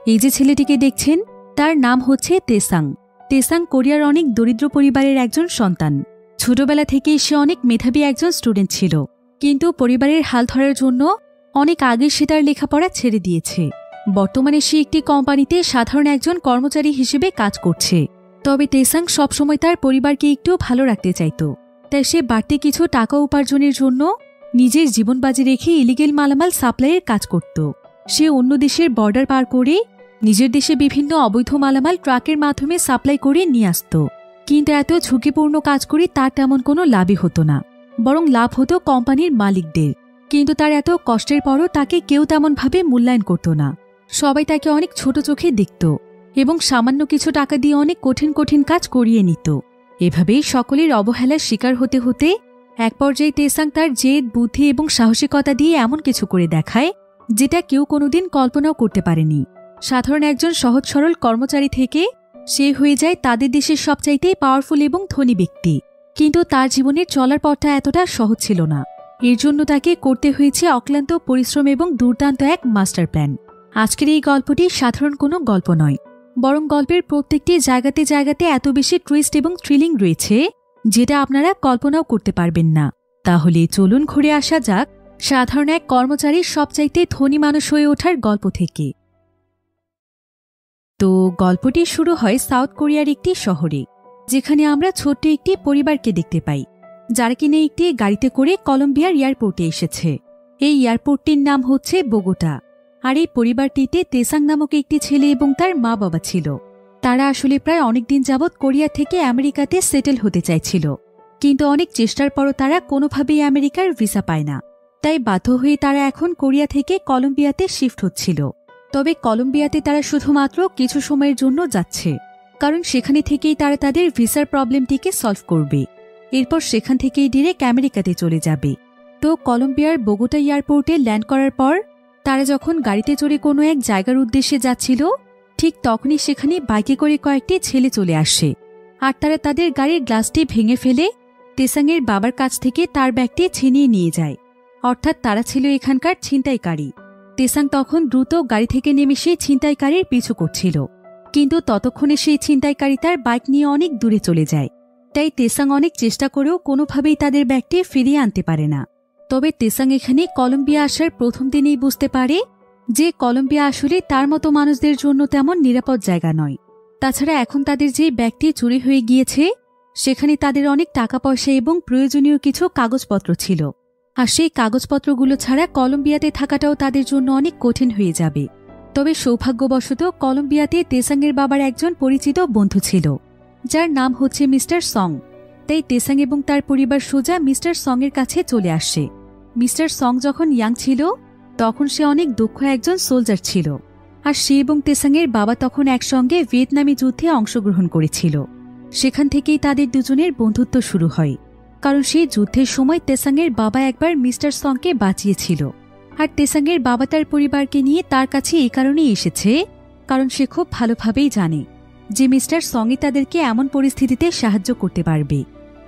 এই যে ছেলেটিকে দেখছেন তার নাম হচ্ছে তেসাং। তেসাং কোরিয়ার অনেক দরিদ্র পরিবারের একজন সন্তান। ছোটবেলা থেকেই সে অনেক মেধাবী একজন স্টুডেন্ট ছিল, কিন্তু পরিবারের হাল ধরার জন্য অনেক আগে সে তার লেখাপড়া ছেড়ে দিয়েছে। বর্তমানে সে একটি কোম্পানিতে সাধারণ একজন কর্মচারী হিসেবে কাজ করছে। তবে তেসাং সবসময় তার পরিবারকে একটু ভালো রাখতে চাইত, তাই সে বাড়তি কিছু টাকা উপার্জনের জন্য নিজের জীবন বাজি রেখে ইলিগেল মালামাল সাপ্লাইয়ের কাজ করত। সে অন্য দেশের বর্ডার পার করে নিজের দেশে বিভিন্ন অবৈধ মালামাল ট্রাকের মাধ্যমে সাপ্লাই করে নিয়ে আসত। কিন্তু এত ঝুঁকিপূর্ণ কাজ করে তার তেমন কোনো লাভই হতো না, বরং লাভ হতো কোম্পানির মালিকদের। কিন্তু তার এত কষ্টের পরও তাকে কেউ তেমনভাবে মূল্যায়ন করত না। সবাই তাকে অনেক ছোট চোখে দেখত এবং সামান্য কিছু টাকা দিয়ে অনেক কঠিন কঠিন কাজ করিয়ে নিত। এভাবেই সকলের অবহেলার শিকার হতে হতে এক পর্যায়ে তেসাং তার জেদ, বুদ্ধি এবং সাহসিকতা দিয়ে এমন কিছু করে দেখায় যেটা কেউ কোনোদিন কল্পনাও করতে পারেনি। সাধারণ একজন সহজ সরল কর্মচারী থেকে সে হয়ে যায় তাদের দেশের সবচাইতে পাওয়ারফুল এবং ধনী ব্যক্তি। কিন্তু তার জীবনের চলার পথটা এতটা সহজ ছিল না। এর জন্য তাকে করতে হয়েছে অক্লান্ত পরিশ্রম এবং দুর্দান্ত এক মাস্টার প্ল্যান। আজকের এই গল্পটি সাধারণ কোনো গল্প নয়, বরং গল্পের প্রত্যেকটি জায়গাতে জায়গাতে এত বেশি টুইস্ট এবং থ্রিলিং রয়েছে যেটা আপনারা কল্পনাও করতে পারবেন না। তাহলে চলুন ঘুরে আসা যাক সাধারণ এক কর্মচারীর সবচাইতে ধনী মানুষ হয়ে ওঠার গল্প থেকে। তো গল্পটি শুরু হয় সাউথ কোরিয়ার একটি শহরে, যেখানে আমরা ছোট্ট একটি পরিবারকে দেখতে পাই, যারা কিনা একটি গাড়িতে করে কলম্বিয়ার এয়ারপোর্টে এসেছে। এই এয়ারপোর্টটির নাম হচ্ছে বোগোটা। আর এই পরিবারটিতে তেসাং নামক একটি ছেলে এবং তার মা বাবা ছিল। তারা আসলে প্রায় অনেকদিন যাবৎ কোরিয়া থেকে আমেরিকাতে সেটেল হতে চাইছিল, কিন্তু অনেক চেষ্টার পরও তারা কোনোভাবেই আমেরিকার ভিসা পায় না। তাই বাধ্য হয়ে তারা এখন কোরিয়া থেকে কলম্বিয়াতে শিফট হচ্ছিল। তবে কলম্বিয়াতে তারা শুধুমাত্র কিছু সময়ের জন্য যাচ্ছে, কারণ সেখানে থেকেই তারা তাদের ভিসার প্রবলেমটিকে সলভ করবে। এরপর সেখান থেকেই ডিরেক্ট আমেরিকাতে চলে যাবে। তো কলম্বিয়ার বোগোটা এয়ারপোর্টে ল্যান্ড করার পর তারা যখন গাড়িতে চড়ে কোনো এক জায়গার উদ্দেশ্যে যাচ্ছিল, ঠিক তখনই সেখানে বাইকে করে কয়েকটি ছেলে চলে আসে। আর তারা তাদের গাড়ির গ্লাসটি ভেঙে ফেলে তেসাংয়ের বাবার কাছ থেকে তার ব্যাগটি ছিনিয়ে নিয়ে যায়। অর্থাৎ তারা ছিল এখানকার ছিনতাইকারী। তেসাং তখন দ্রুত গাড়ি থেকে নেমে সেই ছিনতাইকারীর পিছু করছিল, কিন্তু ততক্ষণে সেই ছিনতাইকারী তার বাইক নিয়ে অনেক দূরে চলে যায়। তাই তেসাং অনেক চেষ্টা করেও কোনোভাবেই তাদের ব্যাগটি ফিরিয়ে আনতে পারে না। তবে তেসাং এখানে কলম্বিয়া আসার প্রথম দিনেই বুঝতে পারে যে কলম্বিয়া আসলে তার মতো মানুষদের জন্য তেমন নিরাপদ জায়গা নয়। তাছাড়া এখন তাদের যে ব্যাগটি চুরি হয়ে গিয়েছে সেখানে তাদের অনেক টাকা পয়সা এবং প্রয়োজনীয় কিছু কাগজপত্র ছিল। আর সেই কাগজপত্রগুলো ছাড়া কলম্বিয়াতে থাকাটাও তাদের জন্য অনেক কঠিন হয়ে যাবে। তবে সৌভাগ্যবশত কলম্বিয়াতে তেসাংয়ের বাবার একজন পরিচিত বন্ধু ছিল, যার নাম হচ্ছে মিস্টার সং। তাই তেসাং এবং তার পরিবার সোজা মিস্টার সং এর কাছে চলে আসে। মিস্টার সং যখন ইয়াং ছিল তখন সে অনেক দক্ষ একজন সোলজার ছিল। আর সে এবং তেসাংয়ের বাবা তখন একসঙ্গে ভিয়েতনামি যুদ্ধে অংশগ্রহণ করেছিল। সেখান থেকেই তাদের দুজনের বন্ধুত্ব শুরু হয়, কারণ সেই যুদ্ধের সময় তেসাংয়ের বাবা একবার মিস্টার সংকে বাঁচিয়েছিল। আর তেসাংয়ের বাবা তার পরিবারকে নিয়ে তার কাছে এই কারণেই এসেছে কারণ সে খুব ভালোভাবেই জানে যে মিস্টার সংই তাদেরকে এমন পরিস্থিতিতে সাহায্য করতে পারবে।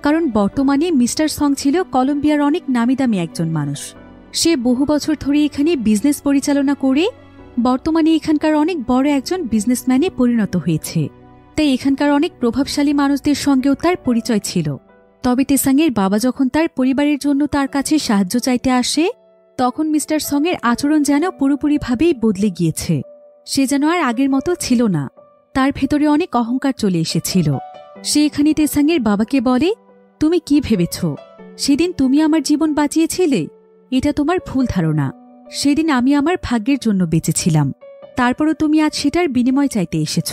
কারণ বর্তমানে মিস্টার সং ছিল কলম্বিয়ার অনেক নামিদামি একজন মানুষ। সে বহু বছর ধরে এখানে বিজনেস পরিচালনা করে বর্তমানে এখানকার অনেক বড় একজন বিজনেসম্যানে পরিণত হয়েছে। তাই এখানকার অনেক প্রভাবশালী মানুষদের সঙ্গেও তার পরিচয় ছিল। তবে তেসাংয়ের বাবা যখন তার পরিবারের জন্য তার কাছে সাহায্য চাইতে আসে তখন মিস্টার সংয়ের আচরণ যেন পুরোপুরিভাবেই বদলে গিয়েছে। সে যেন আর আগের মতো ছিল না, তার ভেতরে অনেক অহংকার চলে এসেছিল। সে এখানে তেসাংয়ের বাবাকে বলে, তুমি কি ভেবেছ সেদিন তুমি আমার জীবন বাঁচিয়েছিলে? এটা তোমার ভুল ধারণা। সেদিন আমি আমার ভাগ্যের জন্য বেঁচেছিলাম, তারপরও তুমি আজ সেটার বিনিময় চাইতে এসেছ।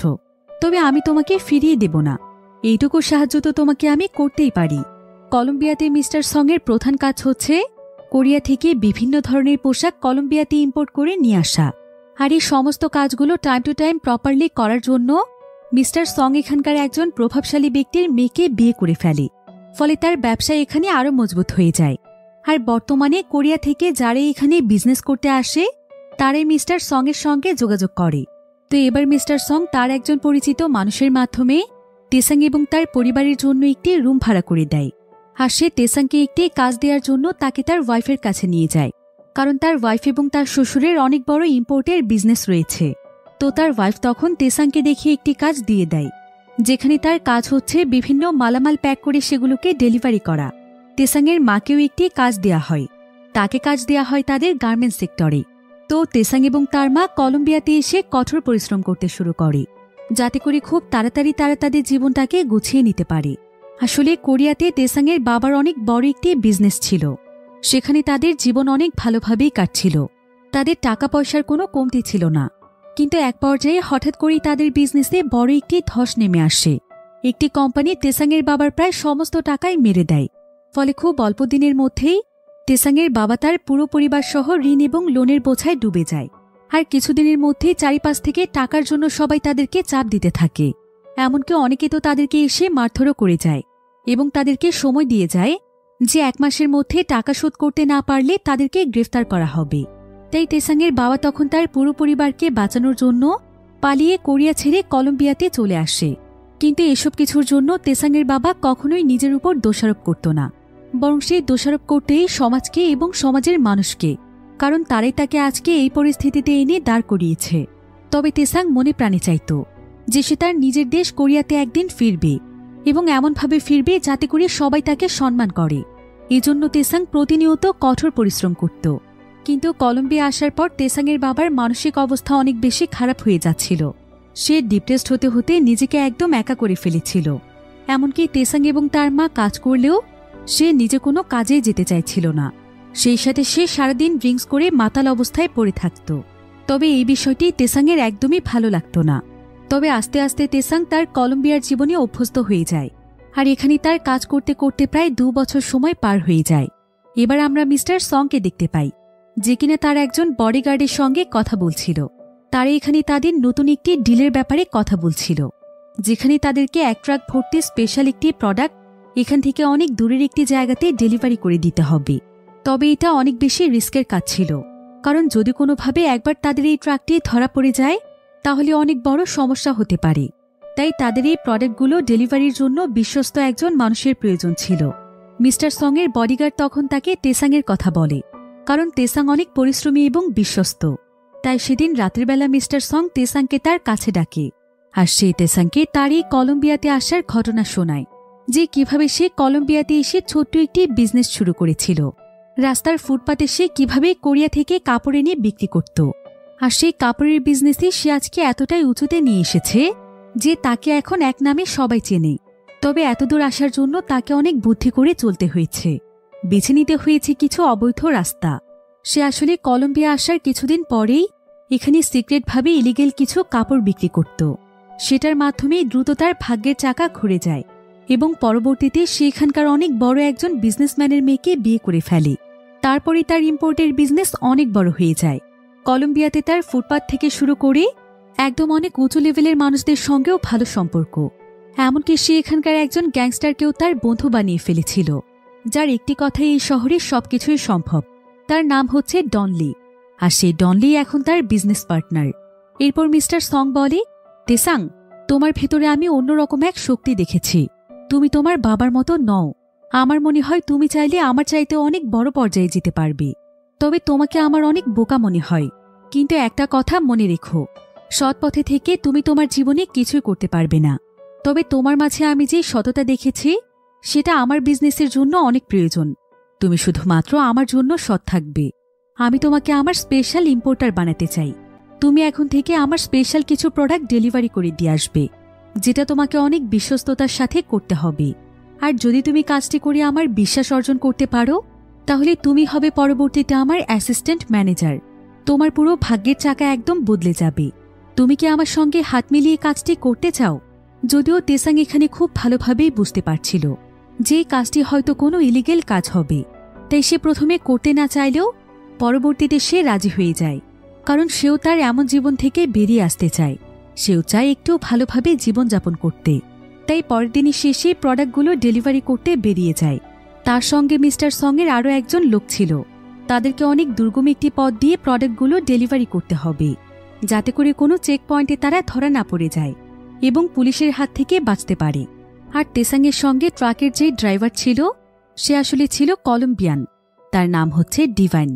তবে আমি তোমাকে ফিরিয়ে দেব না। এইটুকু সাহায্য তো তোমাকে আমি করতেই পারি। কলম্বিয়াতে মিস্টার সংয়ের প্রধান কাজ হচ্ছে কোরিয়া থেকে বিভিন্ন ধরনের পোশাক কলম্বিয়াতে ইম্পোর্ট করে নিয়ে আসা। আর এই সমস্ত কাজগুলো টাইম টু টাইম প্রপারলি করার জন্য মিস্টার সং এখানকার একজন প্রভাবশালী ব্যক্তির মেয়েকে বিয়ে করে ফেলে। ফলে তার ব্যবসা এখানে আরও মজবুত হয়ে যায়। আর বর্তমানে কোরিয়া থেকে যারা এখানে বিজনেস করতে আসে তারাই মিস্টার সং এর সঙ্গে যোগাযোগ করে। তো এবার মিস্টার সং তার একজন পরিচিত মানুষের মাধ্যমে তেসাং এবং তার পরিবারের জন্য একটি রুম ভাড়া করে দেয়। আর সে তেসাংকে একটি কাজ দেওয়ার জন্য তাকে তার ওয়াইফের কাছে নিয়ে যায়, কারণ তার ওয়াইফ এবং তার শ্বশুরের অনেক বড় ইম্পোর্টের বিজনেস রয়েছে। তো তার ওয়াইফ তখন তেসাংকে দেখিয়ে একটি কাজ দিয়ে দেয়, যেখানে তার কাজ হচ্ছে বিভিন্ন মালামাল প্যাক করে সেগুলোকে ডেলিভারি করা। তেসাংয়ের মাকেও একটি কাজ দেয়া হয়, তাকে কাজ দেয়া হয় তাদের গার্মেন্টস সেক্টরে। তো তেসাং এবং তার মা কলম্বিয়াতে এসে কঠোর পরিশ্রম করতে শুরু করে, যাতে করে খুব তাড়াতাড়ি তারা তাদের জীবনটাকে গুছিয়ে নিতে পারে। আসলে কোরিয়াতে তেসাংয়ের বাবার অনেক বড় একটি বিজনেস ছিল, সেখানে তাদের জীবন অনেক ভালোভাবেই কাটছিল, তাদের টাকা পয়সার কোনো কমতি ছিল না। কিন্তু এক পর্যায়ে হঠাৎ করেই তাদের বিজনেসে বড় একটি ধস নেমে আসে। একটি কোম্পানি তেসাংয়ের বাবার প্রায় সমস্ত টাকাই মেরে দেয়। ফলে খুব অল্প দিনের মধ্যেই তেসাংয়ের বাবা তার পুরো পরিবার সহ ঋণ এবং লোনের বোঝায় ডুবে যায়। আর কিছুদিনের মধ্যেই চারিপাশ থেকে টাকার জন্য সবাই তাদেরকে চাপ দিতে থাকে। এমনকি অনেকে তো তাদেরকে এসে মারধরও করে যায় এবং তাদেরকে সময় দিয়ে যায় যে 1 মাসের মধ্যে টাকা শোধ করতে না পারলে তাদেরকে গ্রেফতার করা হবে। তাই তেসাংয়ের বাবা তখন তার পুরো পরিবারকে বাঁচানোর জন্য পালিয়ে কোরিয়া ছেড়ে কলম্বিয়াতে চলে আসে। কিন্তু এসব কিছুর জন্য তেসাংয়ের বাবা কখনোই নিজের উপর দোষারোপ করত না, বরং সে দোষারোপ করতেই সমাজকে এবং সমাজের মানুষকে, কারণ তারাই তাকে আজকে এই পরিস্থিতিতে এনে দাঁড় করিয়েছে। তবে তেসাং মনে প্রাণে চাইত যে সে তার নিজের দেশ কোরিয়াতে একদিন ফিরবে এবং এমনভাবে ফিরবে যাতে করে সবাই তাকে সম্মান করে। এজন্য তেসাং প্রতিনিয়ত কঠোর পরিশ্রম করত। কিন্তু কলম্বিয়া আসার পর তেসাংয়ের বাবার মানসিক অবস্থা অনেক বেশি খারাপ হয়ে যাচ্ছিল। সে ডিপ্রেসড হতে হতে নিজেকে একদম একা করে ফেলেছিল। এমনকি তেসাং এবং তার মা কাজ করলেও সে নিজে কোনো কাজেই যেতে চাইছিল না। সেই সাথে সে সারাদিন ড্রিঙ্কস করে মাতাল অবস্থায় পড়ে থাকত। তবে এই বিষয়টি তেসাংয়ের একদমই ভালো লাগত না। তবে আস্তে আস্তে তেসাং তার কলম্বিয়ার জীবনে অভ্যস্ত হয়ে যায়, আর এখানে তার কাজ করতে করতে প্রায় 2 বছর সময় পার হয়ে যায়। এবার আমরা মিস্টার সংকে দেখতে পাই, যে কিনা তার একজন বডিগার্ডের সঙ্গে কথা বলছিল। তারা এখানে তাদের নতুন একটি ডিলের ব্যাপারে কথা বলছিল, যেখানে তাদেরকে 1 ট্রাক ভর্তি স্পেশাল একটি প্রোডাক্ট এখান থেকে অনেক দূরের একটি জায়গাতে ডেলিভারি করে দিতে হবে। তবে এটা অনেক বেশি রিস্কের কাজ ছিল, কারণ যদি কোনোভাবে একবার তাদের এই ট্রাকটি ধরা পড়ে যায় তাহলে অনেক বড় সমস্যা হতে পারে। তাই তাদের এই প্রোডাক্টগুলো ডেলিভারির জন্য বিশ্বস্ত একজন মানুষের প্রয়োজন ছিল। মিস্টার সংয়ের বডিগার্ড তখন তাকে তেসাংয়ের কথা বলে, কারণ তেসাং অনেক পরিশ্রমী এবং বিশ্বস্ত। তাই সেদিন রাতের বেলা মিস্টার সং তেসাংকে তার কাছে ডাকে, আর সে তেসাংকে তার এই কলম্বিয়াতে আসার ঘটনা শোনায়, যে কিভাবে সে কলম্বিয়াতে এসে ছোট্ট একটি বিজনেস শুরু করেছিল। রাস্তার ফুটপাতে সে কিভাবে কোরিয়া থেকে কাপড় এনে বিক্রি করত, আর সেই কাপড়ের বিজনেসে সে আজকে এতটাই উঁচুতে নিয়ে এসেছে যে তাকে এখন এক নামে সবাই চেনে। তবে এতদূর আসার জন্য তাকে অনেক বুদ্ধি করে চলতে হয়েছে, বেছে নিতে হয়েছে কিছু অবৈধ রাস্তা। সে আসলে কলম্বিয়া আসার কিছুদিন পরেই এখানে সিক্রেটভাবে ইলিগেল কিছু কাপড় বিক্রি করত। সেটার মাধ্যমে দ্রুত তার ভাগ্যের চাকা ঘুরে যায় এবং পরবর্তীতে সে এখানকার অনেক বড় একজন বিজনেসম্যানের মেয়েকে বিয়ে করে ফেলে। তারপরে তার ইম্পোর্টের বিজনেস অনেক বড় হয়ে যায়। কলম্বিয়াতে তার ফুটপাত থেকে শুরু করে একদম অনেক উঁচু লেভেলের মানুষদের সঙ্গেও ভালো সম্পর্ক। এমনকি সে এখানকার একজন গ্যাংস্টারকেও তার বন্ধু বানিয়ে ফেলেছিল, যার একটি কথাই এই শহরে সবকিছুই সম্ভব। তার নাম হচ্ছে ডনলি, আর সেই ডনলি এখন তার বিজনেস পার্টনার। এরপর মিস্টার সং বলে, তেসাং, তোমার ভেতরে আমি অন্যরকম এক শক্তি দেখেছি। তুমি তোমার বাবার মতো নও। আমার মনে হয় তুমি চাইলে আমার চাইতে অনেক বড় পর্যায়ে যেতে পারবে। তবে তোমাকে আমার অনেক বোকা মনে হয়। কিন্তু একটা কথা মনে রেখো, সৎ পথে থেকে তুমি তোমার জীবনে কিছুই করতে পারবে না। তবে তোমার মাঝে আমি যে সততা দেখেছি সেটা আমার বিজনেসের জন্য অনেক প্রয়োজন। তুমি শুধুমাত্র আমার জন্য সৎ থাকবে। আমি তোমাকে আমার স্পেশাল ইম্পোর্টার বানাতে চাই। তুমি এখন থেকে আমার স্পেশাল কিছু প্রোডাক্ট ডেলিভারি করে দিয়ে আসবে, যেটা তোমাকে অনেক বিশ্বস্ততার সাথে করতে হবে। আর যদি তুমি কাজটি করে আমার বিশ্বাস অর্জন করতে পারো তাহলে তুমি হবে পরবর্তীতে আমার অ্যাসিস্ট্যান্ট ম্যানেজার। তোমার পুরো ভাগ্যের চাকা একদম বদলে যাবে। তুমি কি আমার সঙ্গে হাত মিলিয়ে কাজটি করতে চাও? যদিও তেসাং এখানে খুব ভালোভাবেই বুঝতে পারছিল যে কাজটি হয়তো কোনো ইলিগেল কাজ হবে, তাই সে প্রথমে করতে না চাইলেও পরবর্তীতে সে রাজি হয়ে যায়, কারণ সেও তার এমন জীবন থেকে বেরিয়ে আসতে চায়। সেও চায় একটু ভালোভাবে জীবনযাপন করতে। তাই পরের দিনই শেষে প্রোডাক্টগুলো ডেলিভারি করতে বেরিয়ে যায়। তার সঙ্গে মিস্টার সংয়ের আরও একজন লোক ছিল। তাদেরকে অনেক দুর্গম একটি পথ দিয়ে প্রোডাক্টগুলো ডেলিভারি করতে হবে, যাতে করে কোনো চেক পয়েন্টে তারা ধরা না পড়ে যায় এবং পুলিশের হাত থেকে বাঁচতে পারে। আর তেসাংয়ের সঙ্গে ট্রাকের যে ড্রাইভার ছিল সে আসলে ছিল কলম্বিয়ান। তার নাম হচ্ছে ডিভাইন।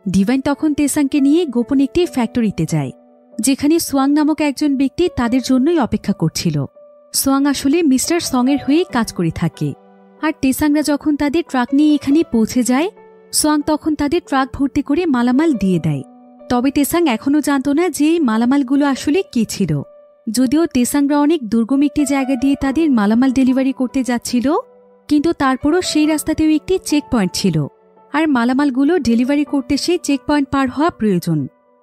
ডিভাইন তখন তেসাংকে নিয়ে গোপন একটি ফ্যাক্টরিতে যায়, যেখানে সোয়াং নামক একজন ব্যক্তি তাদের জন্যই অপেক্ষা করছিল। সোয়াং আসলে মিস্টার সঙের হয়ে কাজ করে থাকে। আর তেসাংরা যখন তাদের ট্রাক নিয়ে এখানে পৌঁছে যায়, সোয়াং তখন তাদের ট্রাক ভর্তি করে মালামাল দিয়ে দেয়। তবে তেসাং এখনও জানত না যে এই মালামালগুলো আসলে কি ছিল। যদিও তেসাংরা অনেক দুর্গম একটি জায়গা দিয়ে তাদের মালামাল ডেলিভারি করতে যাচ্ছিল, কিন্তু তারপরও সেই রাস্তাতেও একটি চেক পয়েন্ট ছিল। আর মালামালগুলো ডেলিভারি করতে সেই চেক পয়েন্ট পার হওয়া প্রয়োজন,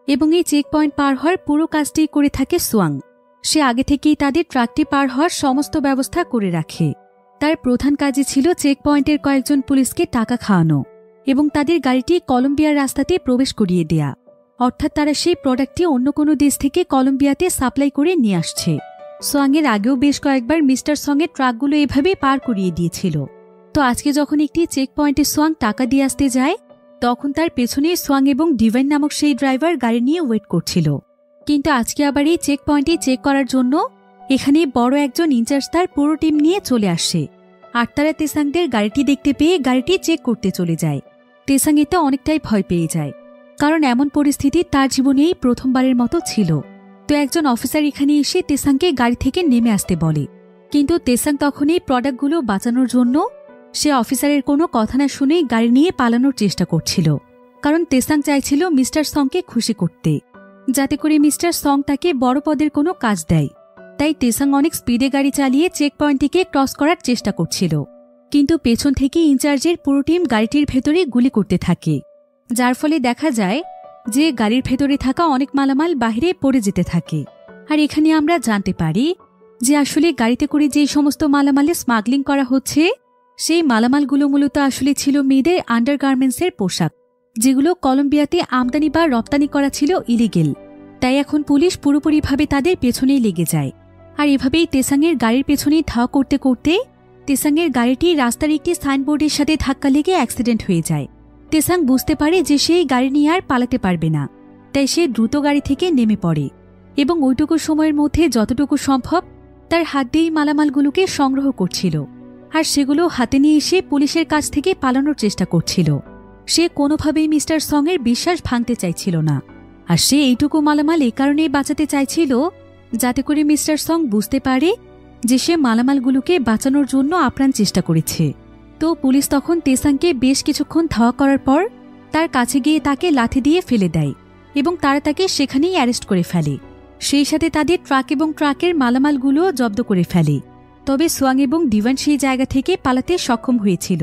এবং এই চেক পয়েন্ট পার হওয়ার পুরো কাজটি করে থাকে সোয়াং। সে আগে থেকেই তাদের ট্রাকটি পার হওয়ার সমস্ত ব্যবস্থা করে রাখে। তার প্রধান কাজই ছিল চেক পয়েন্টের কয়েকজন পুলিশকে টাকা খাওয়ানো এবং তাদের গাড়িটি কলম্বিয়ার রাস্তাতে প্রবেশ করিয়ে দেয়া। অর্থাৎ তারা সেই প্রোডাক্টটি অন্য কোনো দেশ থেকে কলম্বিয়াতে সাপ্লাই করে নিয়ে আসছে। সোয়াংয়ের আগেও বেশ কয়েকবার মিস্টার সঙের ট্রাকগুলো এভাবে পার করিয়ে দিয়েছিল। তো আজকে যখন একটি চেক পয়েন্টে সোয়াং টাকা দিয়ে আসতে যায়, তখন তার পেছনে সোয়াং এবং ডিভাইন নামক সেই ড্রাইভার গাড়ি নিয়ে ওয়েট করছিল। কিন্তু আজকে আবার এই চেক পয়েন্টে চেক করার জন্য এখানে বড় একজন ইনচার্জ তার পুরো টিম নিয়ে চলে আসে। আর তারা তেসাংদের গাড়িটি দেখতে পেয়ে গাড়িটি চেক করতে চলে যায়। তেসাং এতে অনেকটাই ভয় পেয়ে যায়, কারণ এমন পরিস্থিতি তার জীবনেই প্রথমবারের মতো ছিল। তো একজন অফিসার এখানে এসে তেসাংকে গাড়ি থেকে নেমে আসতে বলে, কিন্তু তেসাং তখন এই প্রোডাক্টগুলো বাঁচানোর জন্য সে অফিসারের কোনো কথা না শুনেই গাড়ি নিয়ে পালানোর চেষ্টা করছিল। কারণ তেসাং চাইছিল মিস্টার সঙকে খুশি করতে, যাতে করে মিস্টার সঙ তাকে বড় পদের কোনো কাজ দেয়। তাই তেসাং অনেক স্পিডে গাড়ি চালিয়ে চেক পয়েন্টটিকে ক্রস করার চেষ্টা করছিল, কিন্তু পেছন থেকে ইনচার্জের পুরো টিম গাড়িটির ভেতরে গুলি করতে থাকে, যার ফলে দেখা যায় যে গাড়ির ভেতরে থাকা অনেক মালামাল বাহিরে পড়ে যেতে থাকে। আর এখানে আমরা জানতে পারি যে আসলে গাড়িতে করে যে সমস্ত মালামালে স্মাগলিং করা হচ্ছে, সেই মালামালগুলো মূলত আসলে ছিল মেয়েদের আন্ডারগার্মেন্টসের পোশাক, যেগুলো কলম্বিয়াতে আমদানি বা রপ্তানি করা ছিল ইলিগেল। তাই এখন পুলিশ পুরোপুরিভাবে তাদের পেছনেই লেগে যায়। আর এভাবেই তেসাংয়ের গাড়ির পেছনেই ধাওয়া করতে করতে তেসাংয়ের গাড়িটি রাস্তার একটি সাইনবোর্ডের সাথে ধাক্কা লেগে অ্যাক্সিডেন্ট হয়ে যায়। তেসাং বুঝতে পারে যে সেই গাড়ি নিয়ে আর পালাতে পারবে না, তাই সে দ্রুত গাড়ি থেকে নেমে পড়ে এবং ওইটুকু সময়ের মধ্যে যতটুকু সম্ভব তার হাত দিয়েই মালামালগুলোকে সংগ্রহ করছিল। আর সেগুলো হাতে নিয়ে এসে পুলিশের কাছ থেকে পালানোর চেষ্টা করছিল। সে কোনোভাবেই মিস্টার সঙের বিশ্বাস ভাঙতে চাইছিল না। আর সে এইটুকু মালামাল এই কারণেই বাঁচাতে চাইছিল যাতে করে মিস্টার সঙ বুঝতে পারে যে সে মালামালগুলোকে বাঁচানোর জন্য আপ্রাণ চেষ্টা করেছে। তো পুলিশ তখন তেসাংকে বেশ কিছুক্ষণ ধাওয়া করার পর তার কাছে গিয়ে তাকে লাথি দিয়ে ফেলে দেয় এবং তারা তাকে সেখানেই অ্যারেস্ট করে ফেলে। সেই সাথে তাদের ট্রাক এবং ট্রাকের মালামালগুলোও জব্দ করে ফেলে। তবে সোয়াং এবং ডিভান সেই জায়গা থেকে পালাতে সক্ষম হয়েছিল।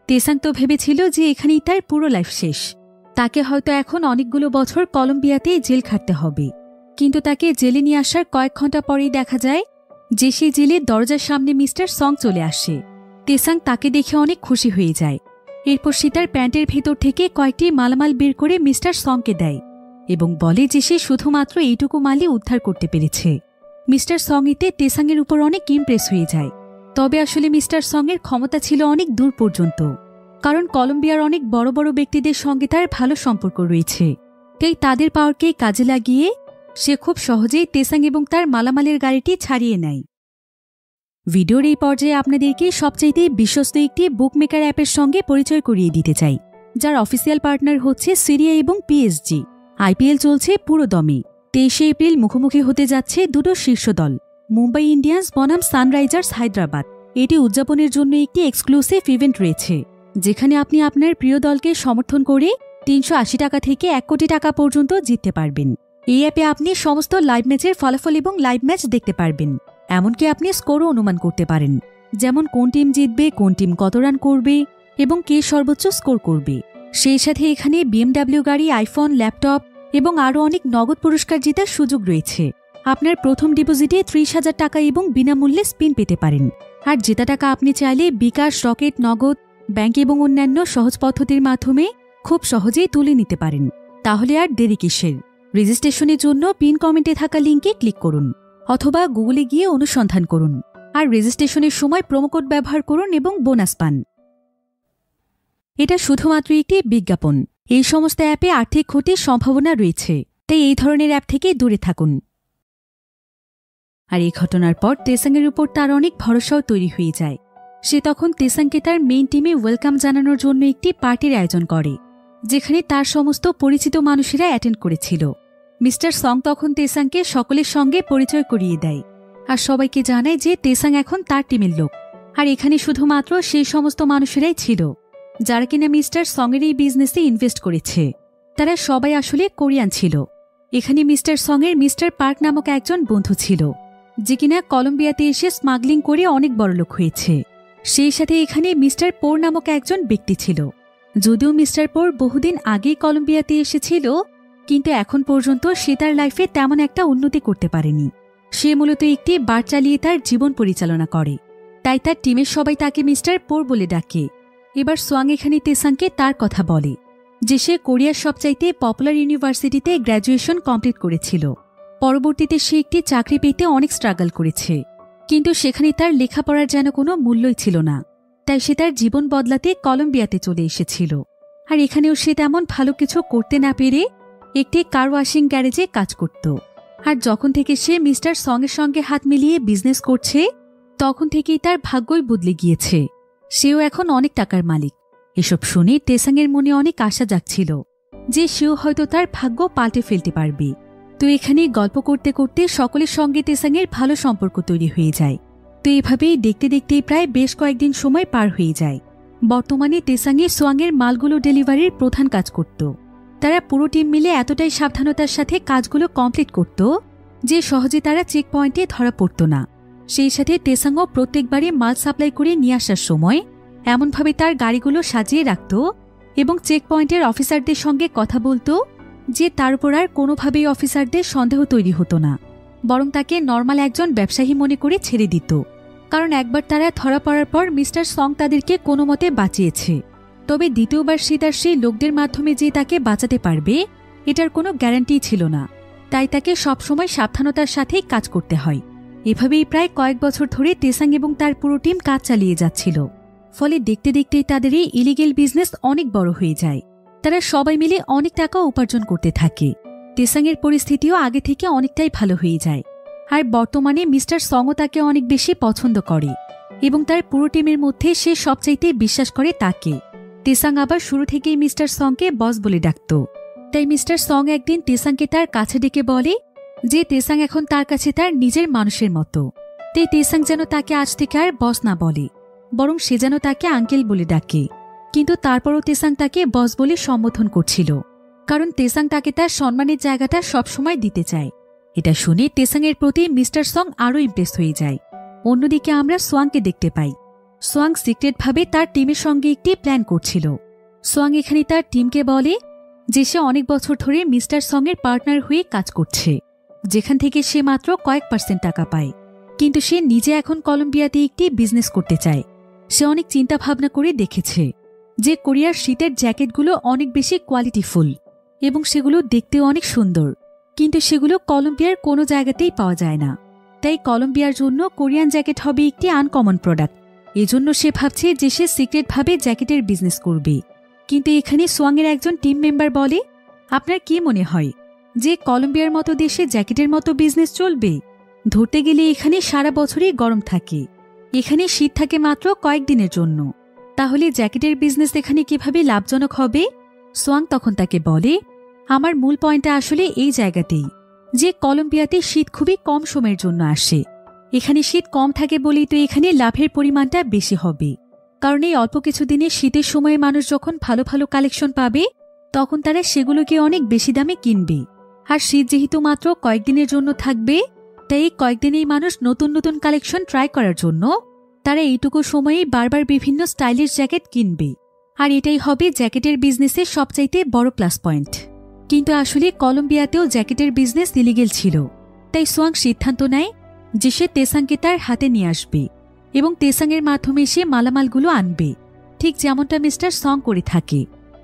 তেসাং তো ভেবেছিল যে এখানেই তার পুরো লাইফ শেষ, তাকে হয়তো এখন অনেকগুলো বছর কলম্বিয়াতেই জেল খাটতে হবে। কিন্তু তাকে জেলে নিয়ে আসার কয়েক ঘন্টা পরেই দেখা যায় যে সেই জেলের দরজার সামনে মিস্টার সঙ চলে আসে। তেসাং তাকে দেখে অনেক খুশি হয়ে যায়। এরপর সে তার প্যান্টের ভেতর থেকে কয়েকটি মালামাল বের করে মিস্টার সঙকে দেয় এবং বলে যে সে শুধুমাত্র এইটুকু মালই উদ্ধার করতে পেরেছে। মিস্টার সঙ এতে তেসাংয়ের উপর অনেক ইমপ্রেস হয়ে যায়। তবে আসলে মিস্টার সঙের ক্ষমতা ছিল অনেক দূর পর্যন্ত, কারণ কলম্বিয়ার অনেক বড় বড় ব্যক্তিদের সঙ্গে তার ভালো সম্পর্ক রয়েছে। তাই তাদের পাওয়ারকে কাজে লাগিয়ে সে খুব সহজেই তেসাং এবং তার মালামালের গাড়িটি ছাড়িয়ে নেয়। ভিডিওর এই পর্যায়ে আপনাদেরকে সবচাইতে বিশ্বস্ত একটি বুকমেকার অ্যাপের সঙ্গে পরিচয় করিয়ে দিতে চাই, যার অফিসিয়াল পার্টনার হচ্ছে সিরিয়া এবং পিএসজি। আইপিএল চলছে পুরো দমে। 23 এপ্রিল মুখোমুখি হতে যাচ্ছে দুটো শীর্ষ দল, মুম্বাই ইন্ডিয়ান্স বনাম সানরাইজার্স হায়দ্রাবাদ। এটি উদযাপনের জন্য একটি এক্সক্লুসিভ ইভেন্ট রয়েছে, যেখানে আপনি আপনার প্রিয় দলকে সমর্থন করে 380 টাকা থেকে 1 কোটি টাকা পর্যন্ত জিততে পারবেন। এই অ্যাপে আপনি সমস্ত লাইভ ম্যাচের ফলাফল এবং লাইভ ম্যাচ দেখতে পারবেন। এমনকি আপনি স্কোরও অনুমান করতে পারেন, যেমন কোন টিম জিতবে, কোন টিম কত রান করবে এবং কে সর্বোচ্চ স্কোর করবে। সেই সাথে এখানে BMW গাড়ি, আইফোন, ল্যাপটপ এবং আরও অনেক নগদ পুরস্কার জেতার সুযোগ রয়েছে। আপনার প্রথম ডিপোজিটে 30,000 টাকা এবং বিনামূল্যে স্পিন পেতে পারেন। আর জেতা টাকা আপনি চাইলে বিকাশ, রকেট, নগদ, ব্যাংক এবং অন্যান্য সহজ পদ্ধতির মাধ্যমে খুব সহজেই তুলে নিতে পারেন। তাহলে আর দেরি কিসের? রেজিস্ট্রেশনের জন্য পিন কমেন্টে থাকা লিঙ্কে ক্লিক করুন অথবা গুগলে গিয়ে অনুসন্ধান করুন। আর রেজিস্ট্রেশনের সময় প্রোমোকোড ব্যবহার করুন এবং বোনাস পান। এটা শুধুমাত্র একটি বিজ্ঞাপন। এই সমস্ত অ্যাপে আর্থিক ক্ষতির সম্ভাবনা রয়েছে, তাই এই ধরনের অ্যাপ থেকে দূরে থাকুন। আর এই ঘটনার পর তেসাংয়ের উপর তার অনেক ভরসাও তৈরি হয়ে যায়। সে তখন তেসাংকে তার মেইন টিমে ওয়েলকাম জানানোর জন্য একটি পার্টির আয়োজন করে, যেখানে তার সমস্ত পরিচিত মানুষেরা অ্যাটেন্ড করেছিল। মিস্টার সং তখন তেসাংকে সকলের সঙ্গে পরিচয় করিয়ে দেয় আর সবাইকে জানায় যে তেসাং এখন তার টিমের লোক। আর এখানে শুধুমাত্র সেই সমস্ত মানুষেরাই ছিল যারা কিনা মিস্টার সঙের এই বিজনেসে ইনভেস্ট করেছে। তারা সবাই আসলে কোরিয়ান ছিল। এখানে মিস্টার সঙের মিস্টার পার্ক নামক একজন বন্ধু ছিল যে কিনা কলম্বিয়াতে এসে স্মাগলিং করে অনেক বড়লোক হয়েছে। সেই সাথে এখানে মিস্টার পোর নামক একজন ব্যক্তি ছিল। যদিও মিস্টার পোর বহুদিন আগেই কলম্বিয়াতে এসেছিল, কিন্তু এখন পর্যন্ত সে তার লাইফে তেমন একটা উন্নতি করতে পারেনি। সে মূলত একটি বার চালিয়ে তার জীবন পরিচালনা করে, তাই তার টিমের সবাই তাকে মিস্টার পোর বলে ডাকে। এবার সোয়াং এখানে তেসাংকে তার কথা বলে যে সে কোরিয়ার সবচাইতে পপুলার ইউনিভার্সিটিতে গ্র্যাজুয়েশন কমপ্লিট করেছিল। পরবর্তীতে সে একটি চাকরি পেতে অনেক স্ট্রাগল করেছে, কিন্তু সেখানে তার লেখাপড়ার যেন কোনো মূল্যই ছিল না। তাই সে তার জীবন বদলাতে কলম্বিয়াতে চলে এসেছিল। আর এখানেও সে তেমন ভালো কিছু করতে না পেরে একটি কার ওয়াশিং গ্যারেজে কাজ করত। আর যখন থেকে সে মিস্টার সঙের সঙ্গে হাত মিলিয়ে বিজনেস করছে, তখন থেকেই তার ভাগ্যই বদলে গিয়েছে। সেও এখন অনেক টাকার মালিক। এসব শুনে তেসাংয়ের মনে অনেক আশা জাগছিল যে সেও হয়তো তার ভাগ্য পাল্টে ফেলতে পারবে। তো এখানে গল্প করতে করতে সকলের সঙ্গে তেসাংয়ের ভালো সম্পর্ক তৈরি হয়ে যায়। তো এভাবেই দেখতে দেখতেই প্রায় বেশ কয়েকদিন সময় পার হয়ে যায়। বর্তমানে তেসাংয়ে সোয়াংয়ের মালগুলো ডেলিভারির প্রধান কাজ করত। তারা পুরো টিম মিলে এতটাই সাবধানতার সাথে কাজগুলো কমপ্লিট করত যে সহজে তারা চেক পয়েন্টে ধরা পড়ত না। সেই সাথে তেসাংও প্রত্যেকবারই মাল সাপ্লাই করে নিয়ে আসার সময় এমনভাবে তার গাড়িগুলো সাজিয়ে রাখত এবং চেক পয়েন্টের অফিসারদের সঙ্গে কথা বলত যে তার উপর আর কোনোভাবেই অফিসারদের সন্দেহ তৈরি হতো না, বরং তাকে নর্মাল একজন ব্যবসায়ী মনে করে ছেড়ে দিত। কারণ একবার তারা ধরা পড়ার পর মিস্টার সং তাদেরকে কোনো মতে বাঁচিয়েছে, তবে দ্বিতীয়বার সে তার সেই লোকদের মাধ্যমে যে তাকে বাঁচাতে পারবে এটার কোনো গ্যারান্টি ছিল না। তাই তাকে সবসময় সাবধানতার সাথেই কাজ করতে হয়। এভাবেই প্রায় কয়েক বছর ধরে তেসাং এবং তার পুরো টিম কাজ চালিয়ে যাচ্ছিল। ফলে দেখতে দেখতেই তাদের এই ইলিগেল বিজনেস অনেক বড় হয়ে যায়। তারা সবাই মিলে অনেক টাকা উপার্জন করতে থাকে। তেসাংয়ের পরিস্থিতিও আগে থেকে অনেকটাই ভালো হয়ে যায়। আর বর্তমানে মিস্টার সঙও তাকে অনেক বেশি পছন্দ করে এবং তার পুরো টিমের মধ্যে সে সবচাইতে বিশ্বাস করে তাকে। তেসাং আবার শুরু থেকেই মিস্টার সঙকে বস বলে ডাকত। তাই মিস্টার সং একদিন তেসাংকে তার কাছে ডেকে বলে যে তেসাং এখন তার কাছে তার নিজের মানুষের মতো। তাই তেসাং যেন তাকে আজ থেকে আর বস না বলে, বরং সে যেন তাকে আঙ্কেল বলে ডাকে। কিন্তু তারপরও তেসাং তাকে বস বলে সম্বোধন করছিল, কারণ তেসাং তাকে তার সম্মানের জায়গাটা সবসময় দিতে চায়। এটা শুনে তেসাংয়ের প্রতি মিস্টার সং আরও ইমপ্রেস হয়ে যায়। অন্যদিকে আমরা সোয়াংকে দেখতে পাই। সোয়াং সিক্রেটভাবে তার টিমের সঙ্গে একটি প্ল্যান করছিল। সোয়াং এখানে তার টিমকে বলে যে সে অনেক বছর ধরে মিস্টার সঙের পার্টনার হয়ে কাজ করছে, যেখান থেকে সে মাত্র কয়েক % টাকা পায়। কিন্তু সে নিজে এখন কলম্বিয়াতে একটি বিজনেস করতে চায়। সে অনেক চিন্তা ভাবনা করে দেখেছে যে কোরিয়ার শীতের জ্যাকেটগুলো অনেক বেশি কোয়ালিটিফুল এবং সেগুলো দেখতেও অনেক সুন্দর, কিন্তু সেগুলো কলম্বিয়ার কোনো জায়গাতেই পাওয়া যায় না। তাই কলম্বিয়ার জন্য কোরিয়ান জ্যাকেট হবে একটি আনকমন প্রোডাক্ট। এজন্য সে ভাবছে যে সে সিক্রেটভাবে জ্যাকেটের বিজনেস করবে। কিন্তু এখানে সোয়াংয়ের একজন টিম মেম্বার বলে, আপনার কি মনে হয় যে কলম্বিয়ার মতো দেশে জ্যাকেটের মতো বিজনেস চলবে? ধরতে গেলে এখানে সারা বছরই গরম থাকে, এখানে শীত থাকে মাত্র কয়েকদিনের জন্য। তাহলে জ্যাকেটের বিজনেস এখানে কিভাবে লাভজনক হবে? সোয়াং তখন তাকে বলে, আমার মূল পয়েন্টটা আসলে এই জায়গাতেই যে কলম্বিয়াতে শীত খুবই কম সময়ের জন্য আসে। এখানে শীত কম থাকে বলেই তো এখানে লাভের পরিমাণটা বেশি হবে। কারণ এই অল্প কিছুদিনে শীতের সময়ে মানুষ যখন ভালো ভালো কালেকশন পাবে তখন তারা সেগুলোকে অনেক বেশি দামে কিনবে। আর শীত যেহেতু মাত্র কয়েকদিনের জন্য থাকবে, তাই এই কয়েকদিনেই মানুষ নতুন নতুন কালেকশন ট্রাই করার জন্য তারা এইটুকু সময়েই বারবার বিভিন্ন স্টাইলিশ জ্যাকেট কিনবে। আর এটাই হবে জ্যাকেটের বিজনেসের সবচাইতে বড় প্লাস পয়েন্ট। কিন্তু আসলে কলম্বিয়াতেও জ্যাকেটের বিজনেস ইলিগেল ছিল। তাই সোয়াং সিদ্ধান্ত নেয় যে সে তেসাংকে তার হাতে নিয়ে আসবে এবং তেসাংয়ের মাধ্যমে সে মালামালগুলো আনবে, ঠিক যেমনটা মিস্টার সং করে থাকে।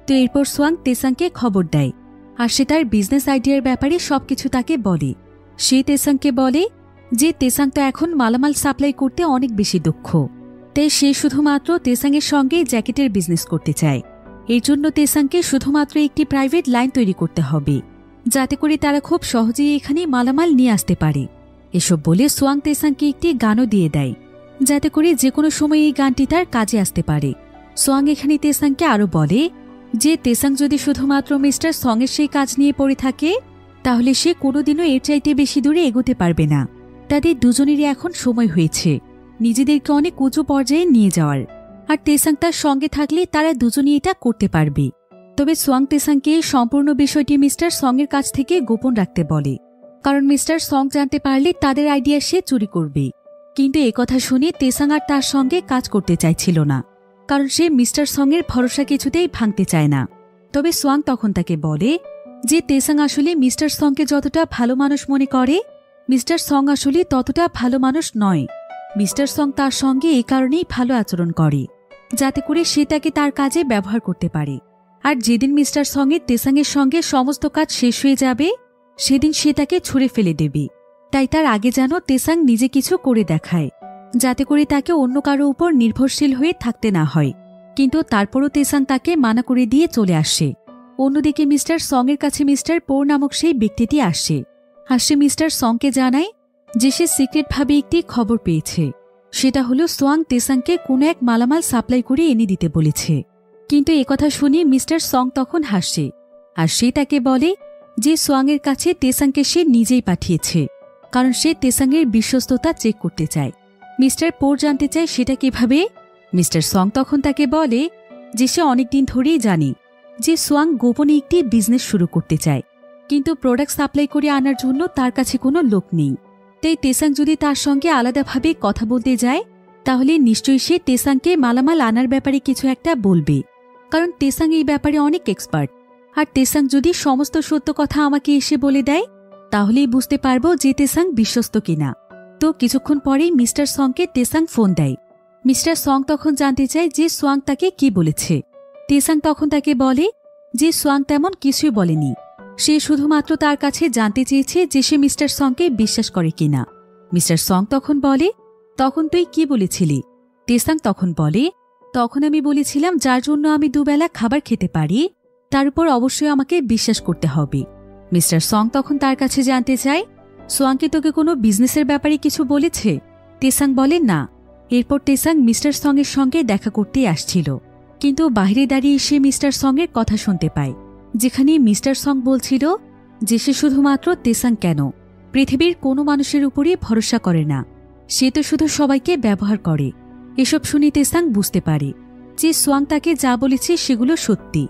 তো এরপর সোয়াং তেসাংকে খবর দেয় আর সে তার বিজনেস আইডিয়ার ব্যাপারে সবকিছু তাকে বলে। সে তেসাংকে বলে যে তেসাং তো এখন মালামাল সাপ্লাই করতে অনেক বেশি দক্ষ, তাই সে শুধুমাত্র তেসাংয়ের সঙ্গে জ্যাকেটের বিজনেস করতে চায়। এই জন্য তেসাংকে শুধুমাত্র একটি প্রাইভেট লাইন তৈরি করতে হবে, যাতে করে তারা খুব সহজেই এখানে মালামাল নিয়ে আসতে পারে। এসব বলে সোয়াং তেসাংকে একটি গানও দিয়ে দেয়, যাতে করে যে কোনো সময় এই গানটি তার কাজে আসতে পারে। সোয়াং এখানে তেসাংকে আরও বলে যে তেসাং যদি শুধুমাত্র মিস্টার সঙের সেই কাজ নিয়ে পড়ে থাকে তাহলে সে কোনোদিনও এর চাইতে বেশি দূরে এগোতে পারবে না। তাদের দুজনেরই এখন সময় হয়েছে নিজেদেরকে অনেক উঁচু পর্যায়ে নিয়ে যাওয়ার, আর তেসাং তার সঙ্গে থাকলে তারা দুজনই এটা করতে পারবে। তবে সোয়াং তেসাংকে সম্পূর্ণ বিষয়টি মিস্টার সঙের কাছ থেকে গোপন রাখতে বলে, কারণ মিস্টার সং জানতে পারলে তাদের আইডিয়া সে চুরি করবে। কিন্তু একথা শুনে তেসাং আর তার সঙ্গে কাজ করতে চাইছিল না, কারণ সে মিস্টার সঙের ভরসা কিছুতেই ভাঙতে চায় না। তবে সোয়াং তখন তাকে বলে যে তেসাং আসলে মিস্টার সঙকে যতটা ভালো মানুষ মনে করে, মিস্টার সং আসলে ততটা ভালো মানুষ নয়। মিস্টার সং তার সঙ্গে এই কারণেই ভালো আচরণ করে, যাতে করে সে তাকে তার কাজে ব্যবহার করতে পারে। আর যেদিন মিস্টার সঙের তেসাংয়ের সঙ্গে সমস্ত কাজ শেষ হয়ে যাবে, সেদিন সে তাকে ছুঁড়ে ফেলে দেবে। তাই তার আগে যেন তেসাং নিজে কিছু করে দেখায়, যাতে করে তাকে অন্য কারো উপর নির্ভরশীল হয়ে থাকতে না হয়। কিন্তু তারপরও তেসাং তাকে মানা করে দিয়ে চলে আসে। অন্যদিকে মিস্টার সঙের কাছে মিস্টার পোর নামক সেই ব্যক্তিটি আসে, আর সে মিস্টার সঙকে জানায় যে সে সিক্রেটভাবে একটি খবর পেয়েছে। সেটা হলো সোয়াং তেসাংকে কোনো এক মালামাল সাপ্লাই করে এনে দিতে বলেছে। কিন্তু একথা শুনে মিস্টার সং তখন হাসে, আর সে তাকে বলে যে সোয়াংয়ের কাছে তেসাংকে সে নিজেই পাঠিয়েছে, কারণ সে তেসাংয়ের বিশ্বস্ততা চেক করতে চায়। মিস্টার পোর জানতে চায় সেটা কিভাবে। মিস্টার সং তখন তাকে বলে যে সে অনেকদিন ধরেই জানে যে সোয়াং গোপনে একটি বিজনেস শুরু করতে চায়, কিন্তু প্রোডাক্ট সাপ্লাই করে আনার জন্য তার কাছে কোনো লোক নেই। তাই তেসাং যদি তার সঙ্গে আলাদাভাবে কথা বলতে যায়, তাহলে নিশ্চয়ই সে তেসাংকে মালামাল আনার ব্যাপারে কিছু একটা বলবে, কারণ তেসাং এই ব্যাপারে অনেক এক্সপার্ট। আর তেসাং যদি সমস্ত সত্য কথা আমাকে এসে বলে দেয়, তাহলেই বুঝতে পারবো যে তেসাং বিশ্বস্ত কিনা। তো কিছুক্ষণ পরেই মিস্টার সঙকে তেসাং ফোন দেয়। মিস্টার সং তখন জানতে চায় যে সোয়াং তাকে কি বলেছে। তেসাং তখন তাকে বলে যে সোয়াং তেমন কিছুই বলেনি, সে শুধুমাত্র তার কাছে জানতে চেয়েছে যে সে মিস্টার সঙকে বিশ্বাস করে কিনা। মিস্টার সং তখন বলে, তখন তুই কি বলেছিলি? তেসাং তখন বলে, তখন আমি বলেছিলাম যার জন্য আমি দুবেলা খাবার খেতে পারি, তার উপর অবশ্যই আমাকে বিশ্বাস করতে হবে। মিস্টার সং তখন তার কাছে জানতে চায়, সোয়াংকে তোকে কোনো বিজনেসের ব্যাপারে কিছু বলেছে? তেসাং বলে না। এরপর তেসাং মিস্টার সঙের সঙ্গে দেখা করতেই আসছিল, কিন্তু বাইরে দাঁড়িয়ে সে মিস্টার সঙের কথা শুনতে পায়, যেখানে মিস্টার সং বলছিল যে সে শুধুমাত্র তেসাং কেন, পৃথিবীর কোনো মানুষের উপরই ভরসা করে না, সে তো শুধু সবাইকে ব্যবহার করে। এসব শুনে তেসাং বুঝতে পারে যে সোয়াং তাকে যা বলেছে সেগুলো সত্যি।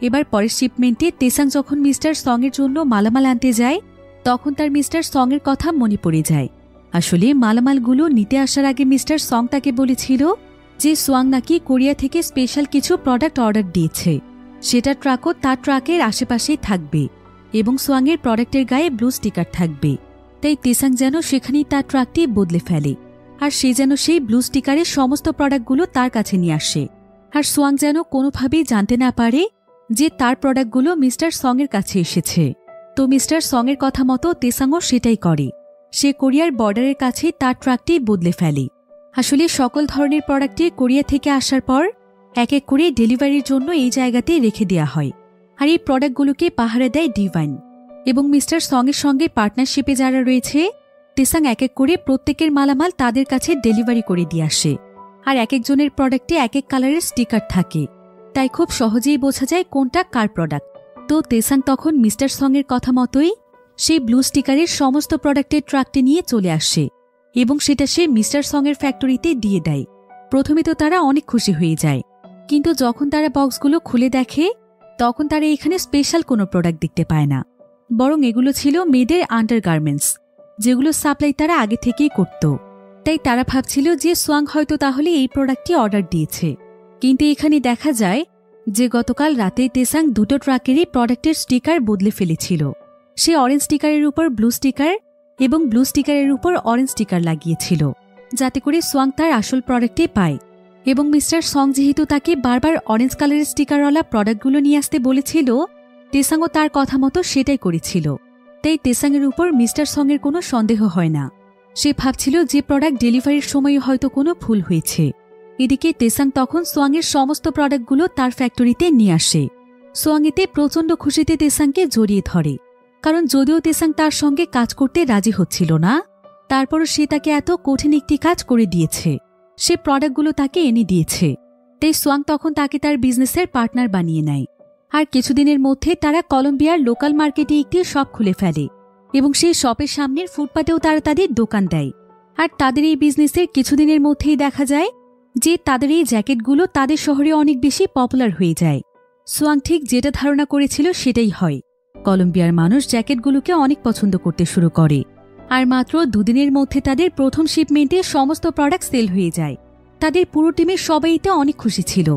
এবার পরের শিপমেন্টে তেসাং যখন মিস্টার সঙের জন্য মালামাল আনতে যায়, তখন তার মিস্টার সঙের কথা মনে পড়ে যায়। আসলে মালামালগুলো নিতে আসার আগে মিস্টার সং তাকে বলেছিল যে সোয়াং নাকি কোরিয়া থেকে স্পেশাল কিছু প্রোডাক্ট অর্ডার দিয়েছে, সেটা ট্রাকও তার ট্রাকের আশেপাশেই থাকবে এবং সোয়াংয়ের প্রোডাক্টের গায়ে ব্লু স্টিকার থাকবে। তাই তেসাং যেন সেখানেই তার ট্রাকটি বদলে ফেলে, আর সে যেন সেই ব্লু স্টিকারের সমস্ত প্রোডাক্টগুলো তার কাছে নিয়ে আসে, আর সোয়াং যেন কোনোভাবেই জানতে না পারে যে তার প্রোডাক্টগুলো মিস্টার সঙের কাছে এসেছে। তো মিস্টার সঙের কথা মতো তেসাংও সেটাই করে। সে কোরিয়ার বর্ডারের কাছে তার ট্রাকটি বদলে ফেলে। আসলে সকল ধরনের প্রোডাক্টই কোরিয়া থেকে আসার পর এক এক করে ডেলিভারির জন্য এই জায়গাতেই রেখে দেওয়া হয়, আর এই প্রোডাক্টগুলোকে পাহারা দেয় ডিভাইন। এবং মিস্টার সঙের সঙ্গে পার্টনারশিপে যারা রয়েছে, তেসাং এক এক করে প্রত্যেকের মালামাল তাদের কাছে ডেলিভারি করে দিয়ে আসে। আর এক একজনের প্রোডাক্টে এক এক কালারের স্টিকার থাকে, তাই খুব সহজেই বোঝা যায় কোনটা কার প্রোডাক্ট। তো তেসাং তখন মিস্টার সঙের কথা মতোই সেই ব্লু স্টিকারের সমস্ত প্রোডাক্টের ট্রাকটি নিয়ে চলে আসে এবং সেটা সে মিস্টার সঙের ফ্যাক্টরিতে দিয়ে দেয়। প্রথমে তো তারা অনেক খুশি হয়ে যায়, কিন্তু যখন তারা বক্সগুলো খুলে দেখে, তখন তারা এখানে স্পেশাল কোনো প্রোডাক্ট দেখতে পায় না, বরং এগুলো ছিল মেয়েদের আন্ডারগার্মেন্টস, যেগুলো সাপ্লাই তারা আগে থেকেই করত। তাই তারা ভাবছিল যে সোয়াং হয়তো তাহলে এই প্রোডাক্টটি অর্ডার দিয়েছে। কিন্তু এখানে দেখা যায় যে গতকাল রাতেই তেসাং দুটো ট্রাকেরই প্রোডাক্টের স্টিকার বদলে ফেলেছিল। সে অরেঞ্জ স্টিকারের উপর ব্লু স্টিকার এবং ব্লু স্টিকারের উপর অরেঞ্জ স্টিকার লাগিয়েছিল, যাতে করে সোয়াং তার আসল প্রোডাক্টে পায়। এবং মিস্টার সং যেহেতু তাকে বারবার অরেঞ্জ কালারের স্টিকারওয়ালা প্রোডাক্টগুলো নিয়ে আসতে বলেছিল, তেসাংও তার কথা মতো সেটাই করেছিল। তাই তেসাংয়ের উপর মিস্টার সঙের কোনো সন্দেহ হয় না। সে ভাবছিল যে প্রোডাক্ট ডেলিভারির সময় হয়তো কোনো ভুল হয়েছে। এদিকে তেসাং তখন সোয়াংয়ের সমস্ত প্রোডাক্টগুলো তার ফ্যাক্টরিতে নিয়ে আসে। সোয়াং এতে প্রচণ্ড খুশিতে তেসাংকে জড়িয়ে ধরে, কারণ যদিও তেসাং তার সঙ্গে কাজ করতে রাজি হচ্ছিল না, তারপরও সে তাকে এত কঠিন একটি কাজ করে দিয়েছে। সে প্রোডাক্টগুলো তাকে এনে দিয়েছে। তাই সোয়াং তখন তাকে তার বিজনেসের পার্টনার বানিয়ে নেয়। আর কিছুদিনের মধ্যে তারা কলম্বিয়ার লোকাল মার্কেটে একটি শপ খুলে ফেলে এবং সেই শপের সামনের ফুটপাতেও তারা তাদের দোকান দেয়। আর তাদের এই বিজনেসের কিছুদিনের মধ্যেই দেখা যায় যে তাদের এই জ্যাকেটগুলো তাদের শহরে অনেক বেশি পপুলার হয়ে যায়। সোয়াং ঠিক যেটা ধারণা করেছিল সেটাই হয়। কলম্বিয়ার মানুষ জ্যাকেটগুলোকে অনেক পছন্দ করতে শুরু করে, আর মাত্র দুদিনের মধ্যে তাদের প্রথম শিপমেন্টে সমস্ত প্রোডাক্ট সেল হয়ে যায়। তাদের পুরো টিমের সবাই এতে অনেক খুশি ছিল।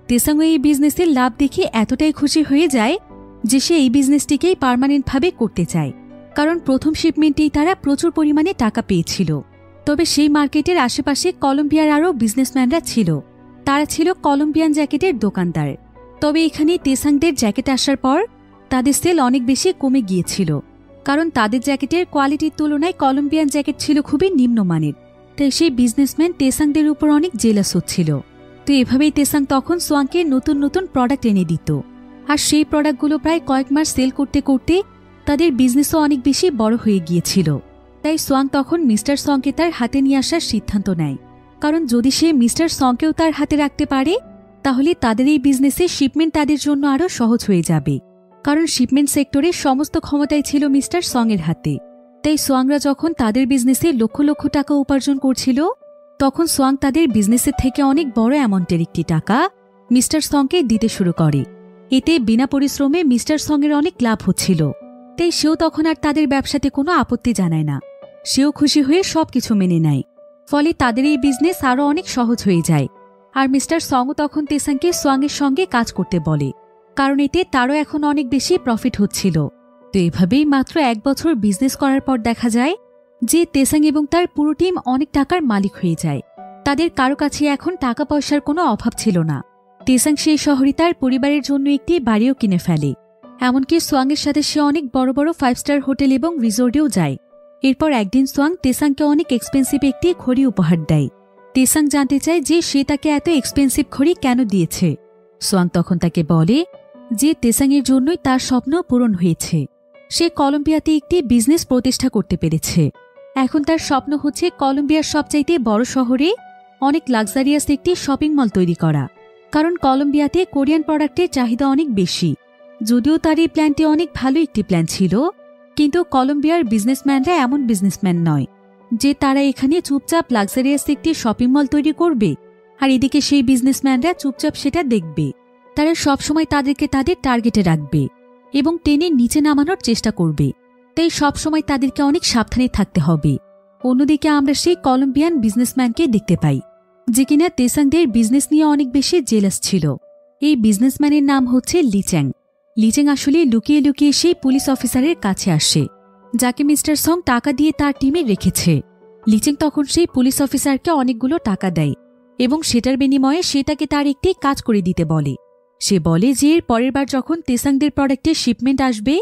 তেসাং এই বিজনেসের লাভ দেখে এতটাই খুশি হয়ে যায় যে সে এই বিজনেসটিকেই পার্মানেন্টভাবে করতে চায়, কারণ প্রথম শিপমেন্টেই তারা প্রচুর পরিমাণে টাকা পেয়েছিল। তবে সেই মার্কেটের আশেপাশে কলম্বিয়ার আরও বিজনেসম্যানরা ছিল, তারা ছিল কলম্বিয়ান জ্যাকেটের দোকানদার। তবে এখানে তেসাংদের জ্যাকেট আসার পর তাদের সেল অনেক বেশি কমে গিয়েছিল, কারণ তাদের জ্যাকেটের কোয়ালিটির তুলনায় কলম্বিয়ান জ্যাকেট ছিল খুবই নিম্নমানের। তাই সেই বিজনেসম্যান তেসাংদের উপর অনেক জেলাস হচ্ছিল। তো এভাবেই তেসাং তখন সোয়াংকে নতুন নতুন প্রোডাক্ট এনে দিত, আর সেই প্রোডাক্টগুলো প্রায় কয়েক মাস সেল করতে করতে তাদের বিজনেসও অনেক বেশি বড় হয়ে গিয়েছিল। তাই সোয়াং তখন মিস্টার সংকে তার হাতে নিয়ে আসার সিদ্ধান্ত নেয়, কারণ যদি সে মিস্টার সংকেও তার হাতে রাখতে পারে তাহলে তাদের এই বিজনেসে শিপমেন্ট তাদের জন্য আরও সহজ হয়ে যাবে, কারণ শিপমেন্ট সেক্টরের সমস্ত ক্ষমতাই ছিল মিস্টার সং-এর হাতে। তাই সোয়াংরা যখন তাদের বিজনেসে লক্ষ লক্ষ টাকা উপার্জন করছিল, তখন সোয়াং তাদের বিজনেসের থেকে অনেক বড় অ্যামাউন্টের একটি টাকা মিস্টার সং-কে দিতে শুরু করে। এতে বিনা পরিশ্রমে মিস্টার সং-এর অনেক লাভ হচ্ছিল। তাই সেও তখন আর তাদের ব্যবসাতে কোনো আপত্তি জানায় না, সেও খুশি হয়ে সবকিছু মেনে নেয়। ফলে তাদের এই বিজনেস আরও অনেক সহজ হয়ে যায়। আর মিস্টার সং-ও তখন তেসাংকে সোয়াংয়ের সঙ্গে কাজ করতে বলে, কারণ এতে তারও এখন অনেক বেশি প্রফিট হচ্ছিল। তো এভাবেই মাত্র 1 বছর বিজনেস করার পর দেখা যায় যে তেসাং এবং তার পুরো টিম অনেক টাকার মালিক হয়ে যায়। তাদের কারো কাছে এখন টাকা পয়সার কোনো অভাব ছিল না। তেসাং সেই শহরে তার পরিবারের জন্য একটি বাড়িও কিনে ফেলে। এমনকি সোয়াংয়ের সাথে সে অনেক বড় বড় 5 স্টার হোটেল এবং রিসোর্টেও যায়। এরপর একদিন সোয়াং তেসাংকে অনেক এক্সপেন্সিভ একটি ঘড়ি উপহার দেয়। তেসাং জানতে চায় যে সে তাকে এত এক্সপেন্সিভ ঘড়ি কেন দিয়েছে। সোয়াং তখন তাকে বলে যে তেসাংয়ের জন্যই তার স্বপ্ন পূরণ হয়েছে। সে কলম্বিয়াতে একটি বিজনেস প্রতিষ্ঠা করতে পেরেছে। এখন তার স্বপ্ন হচ্ছে কলম্বিয়ার সবচাইতে বড় শহরে অনেক লাক্সারিয়াস একটি শপিং মল তৈরি করা, কারণ কলম্বিয়াতে কোরিয়ান প্রোডাক্টের চাহিদা অনেক বেশি। যদিও তার এই প্ল্যানটি অনেক ভালো একটি প্ল্যান ছিল, কিন্তু কলম্বিয়ার বিজনেসম্যানরা এমন বিজনেসম্যান নয় যে তারা এখানে চুপচাপ লাক্সারিয়াস একটি শপিং মল তৈরি করবে আর এদিকে সেই বিজনেসম্যানরা চুপচাপ সেটা দেখবে। তারা সবসময় তাদেরকে তাদের টার্গেটে রাখবে এবং টেনে নিচে নামানোর চেষ্টা করবে। তাই সবসময় তাদেরকে অনেক সাবধানে থাকতে হবে। অন্যদিকে আমরা সেই কলম্বিয়ান বিজনেসম্যানকে দেখতে পাই যে কিনা তেসাংদের বিজনেস নিয়ে অনেক বেশি জেলাস ছিল। এই বিজনেসম্যানের নাম হচ্ছে লিচ্যাং। লিচ্যাং আসলে লুকিয়ে লুকিয়ে সেই পুলিশ অফিসারের কাছে আসে যাকে মিস্টার সং টাকা দিয়ে তার টিমে রেখেছে। লিচ্যাং তখন সেই পুলিশ অফিসারকে অনেকগুলো টাকা দেয় এবং সেটার বিনিময়ে সেটাকে তার একটি কাজ করে দিতে বলে। সে বলে যে এর পরের বার যখন তেসাংদের প্রোডাক্টের শিপমেন্ট আসবে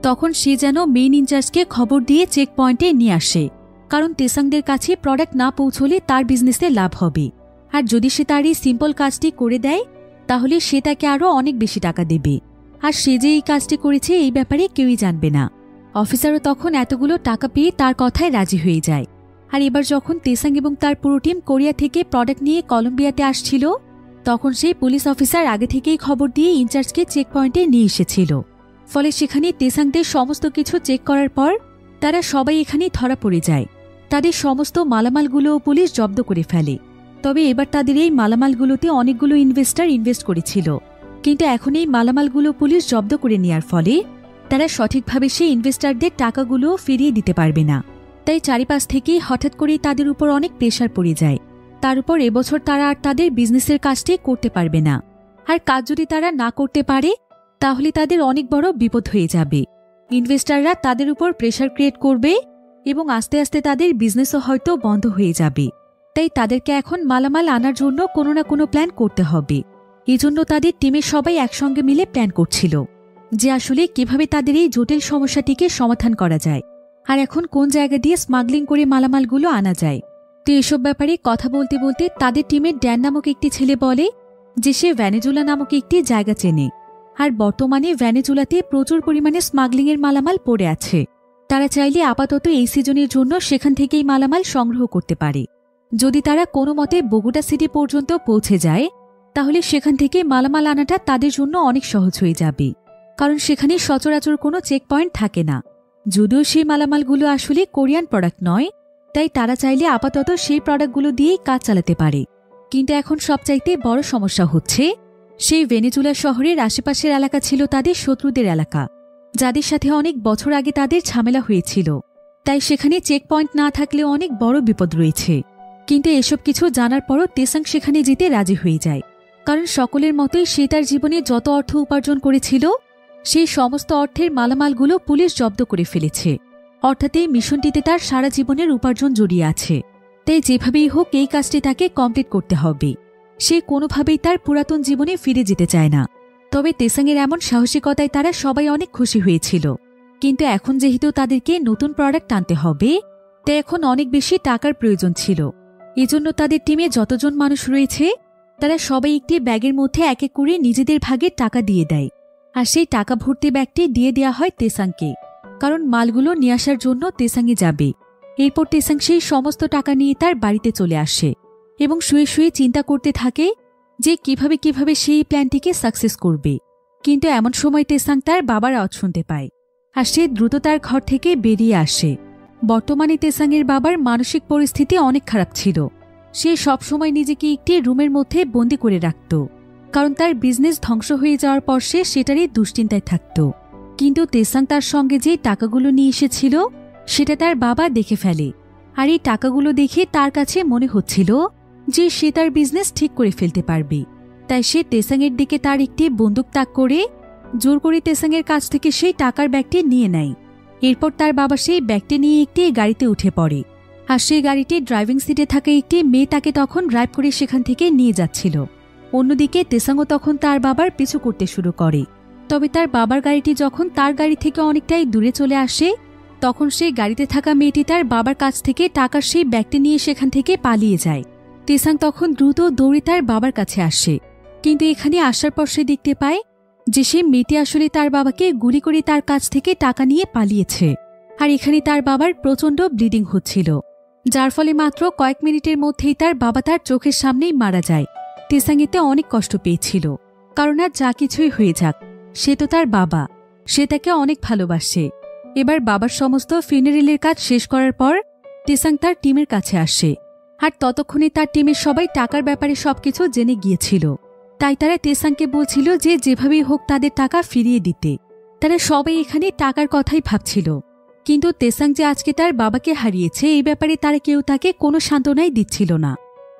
তখন সে যেন মেইন ইনচার্জকে খবর দিয়ে চেক পয়েন্টে নিয়ে আসে, কারণ তেসাংদের কাছে প্রোডাক্ট না পৌঁছলে তার বিজনেসে লাভ হবে। আর যদি সে তার এই সিম্পল কাজটি করে দেয় তাহলে সে তাকে আরও অনেক বেশি টাকা দেবে। আর সে যে এই কাজটি করেছে এই ব্যাপারে কেউই জানবে না। অফিসারও তখন এতগুলো টাকা পেয়ে তার কথায় রাজি হয়ে যায়। আর এবার যখন তেসাং এবং তার পুরো টিম কোরিয়া থেকে প্রোডাক্ট নিয়ে কলম্বিয়াতে আসছিল তখন সেই পুলিশ অফিসার আগে থেকেই খবর দিয়ে ইনচার্জকে চেক পয়েন্টে নিয়ে এসেছিল। ফলে সেখানে তেসাংদের সমস্ত কিছু চেক করার পর তারা সবাই এখানে ধরা পড়ে যায়। তাদের সমস্ত মালামালগুলোও পুলিশ জব্দ করে ফেলে। তবে এবার তাদের এই মালামালগুলোতে অনেকগুলো ইনভেস্টর ইনভেস্ট করেছিল, কিন্তু এখন এই মালামালগুলো পুলিশ জব্দ করে নেওয়ার ফলে তারা সঠিকভাবে সেই ইনভেস্টরদের টাকাগুলো ফিরিয়ে দিতে পারবে না। তাই চারিপাশ থেকেই হঠাৎ করেই তাদের উপর অনেক প্রেশার পড়ে যায়। তার উপর এবছর তারা আর তাদের বিজনেসের কাজটি করতে পারবে না। আর কাজ যদি তারা না করতে পারে তাহলে তাদের অনেক বড় বিপদ হয়ে যাবে। ইনভেস্টররা তাদের উপর প্রেশার ক্রিয়েট করবে এবং আস্তে আস্তে তাদের বিজনেসও হয়তো বন্ধ হয়ে যাবে। তাই তাদেরকে এখন মালামাল আনার জন্য কোনো না কোনো প্ল্যান করতে হবে। এজন্য তাদের টিমের সবাই একসঙ্গে মিলে প্ল্যান করছিল যে আসলে কিভাবে তাদের এই জটিল সমস্যাটিকে সমাধান করা যায় আর এখন কোন জায়গা দিয়ে স্মাগলিং করে মালামালগুলো আনা যায়। তো এসব ব্যাপারে কথা বলতে বলতে তাদের টিমের ড্যান নামক একটি ছেলে বলে যে সে ভেনেজুয়েলা নামক একটি জায়গা চেনে, আর বর্তমানে ভেনেজুয়েলাতে প্রচুর পরিমাণে স্মাগলিংয়ের মালামাল পড়ে আছে। তারা চাইলে আপাতত এই সিজনের জন্য সেখান থেকেই মালামাল সংগ্রহ করতে পারে। যদি তারা কোনো মতে বগুড়া সিটি পর্যন্ত পৌঁছে যায় তাহলে সেখান থেকে মালামাল আনাটা তাদের জন্য অনেক সহজ হয়ে যাবে, কারণ সেখানে সচরাচর কোনো চেক পয়েন্ট থাকে না। যদিও সেই মালামালগুলো আসলে কোরিয়ান প্রোডাক্ট নয়, তাই তারা চাইলে আপাতত সেই প্রোডাক্টগুলো দিয়েই কাজ চালাতে পারে। কিন্তু এখন সবচাইতে বড় সমস্যা হচ্ছে, সেই ভেনেজুয়েলা শহরের আশেপাশের এলাকা ছিল তাদের শত্রুদের এলাকা, যাদের সাথে অনেক বছর আগে তাদের ঝামেলা হয়েছিল। তাই সেখানে চেক পয়েন্ট না থাকলেও অনেক বড় বিপদ রয়েছে। কিন্তু এসব কিছু জানার পরও তেসাং সেখানে যেতে রাজি হয়ে যায়, কারণ সকলের মতোই সে তার জীবনে যত অর্থ উপার্জন করেছিল সেই সমস্ত অর্থের মালামালগুলো পুলিশ জব্দ করে ফেলেছে। অর্থাৎ এই মিশনটিতে তার সারা জীবনের উপার্জন জড়িয়ে আছে। তাই যেভাবেই হোক এই কাজটি তাকে কমপ্লিট করতে হবে। সে কোনোভাবেই তার পুরাতন জীবনে ফিরে যেতে চায় না। তবে তেসাংয়ের এমন সাহসিকতায় তারা সবাই অনেক খুশি হয়েছিল। কিন্তু এখন যেহেতু তাদেরকে নতুন প্রোডাক্ট আনতে হবে, তাই এখন অনেক বেশি টাকার প্রয়োজন ছিল। এজন্য তাদের টিমে যতজন মানুষ রয়েছে তারা সবাই একটি ব্যাগের মধ্যে এক এক করে নিজেদের ভাগে টাকা দিয়ে দেয়। আর সেই টাকা ভর্তি ব্যাগটি দিয়ে দেওয়া হয় তেসাংকে, কারণ মালগুলো নিয়ে আসার জন্য তেসাংয়ে যাবে। এরপর তেসাং সেই সমস্ত টাকা নিয়ে তার বাড়িতে চলে আসে এবং শুয়ে শুয়ে চিন্তা করতে থাকে যে কিভাবে সেই প্ল্যানটিকে সাকসেস করবে। কিন্তু এমন সময় তেসাং তার বাবার আওয়াজ শুনতে পায়, আর সে দ্রুত তার ঘর থেকে বেরিয়ে আসে। বর্তমানে তেসাংয়ের বাবার মানসিক পরিস্থিতি অনেক খারাপ ছিল। সে সবসময় নিজেকে একটি রুমের মধ্যে বন্দি করে রাখত, কারণ তার বিজনেস ধ্বংস হয়ে যাওয়ার পর সে সেটারই দুশ্চিন্তায় থাকত। কিন্তু তেসাং তার সঙ্গে যে টাকাগুলো নিয়ে এসেছিল সেটা তার বাবা দেখে ফেলে। আর এই টাকাগুলো দেখে তার কাছে মনে হচ্ছিল যে সে তার বিজনেস ঠিক করে ফেলতে পারবে। তাই সে তেসাংয়ের দিকে তার একটি বন্দুক তাক করে জোর করে তেসাংয়ের কাছ থেকে সেই টাকার ব্যাগটি নিয়ে নেয়। এরপর তার বাবা সেই ব্যাগটি নিয়ে একটি গাড়িতে উঠে পড়ে, আর সেই গাড়িটি ড্রাইভিং সিটে থাকা একটি মেয়ে তাকে তখন ড্রাইভ করে সেখান থেকে নিয়ে যাচ্ছিল। অন্যদিকে তেসাংও তখন তার বাবার পিছু করতে শুরু করে। তবে তার বাবার গাড়িটি যখন তার গাড়ি থেকে অনেকটাই দূরে চলে আসে, তখন সেই গাড়িতে থাকা মেয়েটি তার বাবার কাছ থেকে টাকার সেই ব্যাগটি নিয়ে সেখান থেকে পালিয়ে যায়। তেসাং তখন দ্রুত দৌড়ে তার বাবার কাছে আসে, কিন্তু এখানে আসার পর সে দেখতে পায় যে সে মেয়েটি আসলে তার বাবাকে গুলি করে তার কাছ থেকে টাকা নিয়ে পালিয়েছে। আর এখানে তার বাবার প্রচণ্ড ব্লিডিং হচ্ছিল, যার ফলে মাত্র কয়েক মিনিটের মধ্যেই তার বাবা তার চোখের সামনেই মারা যায়। তেসাং এতে অনেক কষ্ট পেয়েছিল, কারণ আর যা কিছুই হয়ে যাক সে তো তার বাবা, সে তাকে অনেক ভালোবাসে। এবার বাবার সমস্ত ফিউনারেলের কাজ শেষ করার পর তেসাং তার টিমের কাছে আসে, আর ততক্ষণে তার টিমের সবাই টাকার ব্যাপারে সবকিছু জেনে গিয়েছিল। তাই তারা তেসাংকে বলছিল যে যেভাবেই হোক তাদের টাকা ফিরিয়ে দিতে। তারা সবাই এখানে টাকার কথাই ভাবছিল, কিন্তু তেসাং যে আজকে তার বাবাকে হারিয়েছে এই ব্যাপারে তারা কেউ তাকে কোনো সান্ত্বনাই দিচ্ছিল না।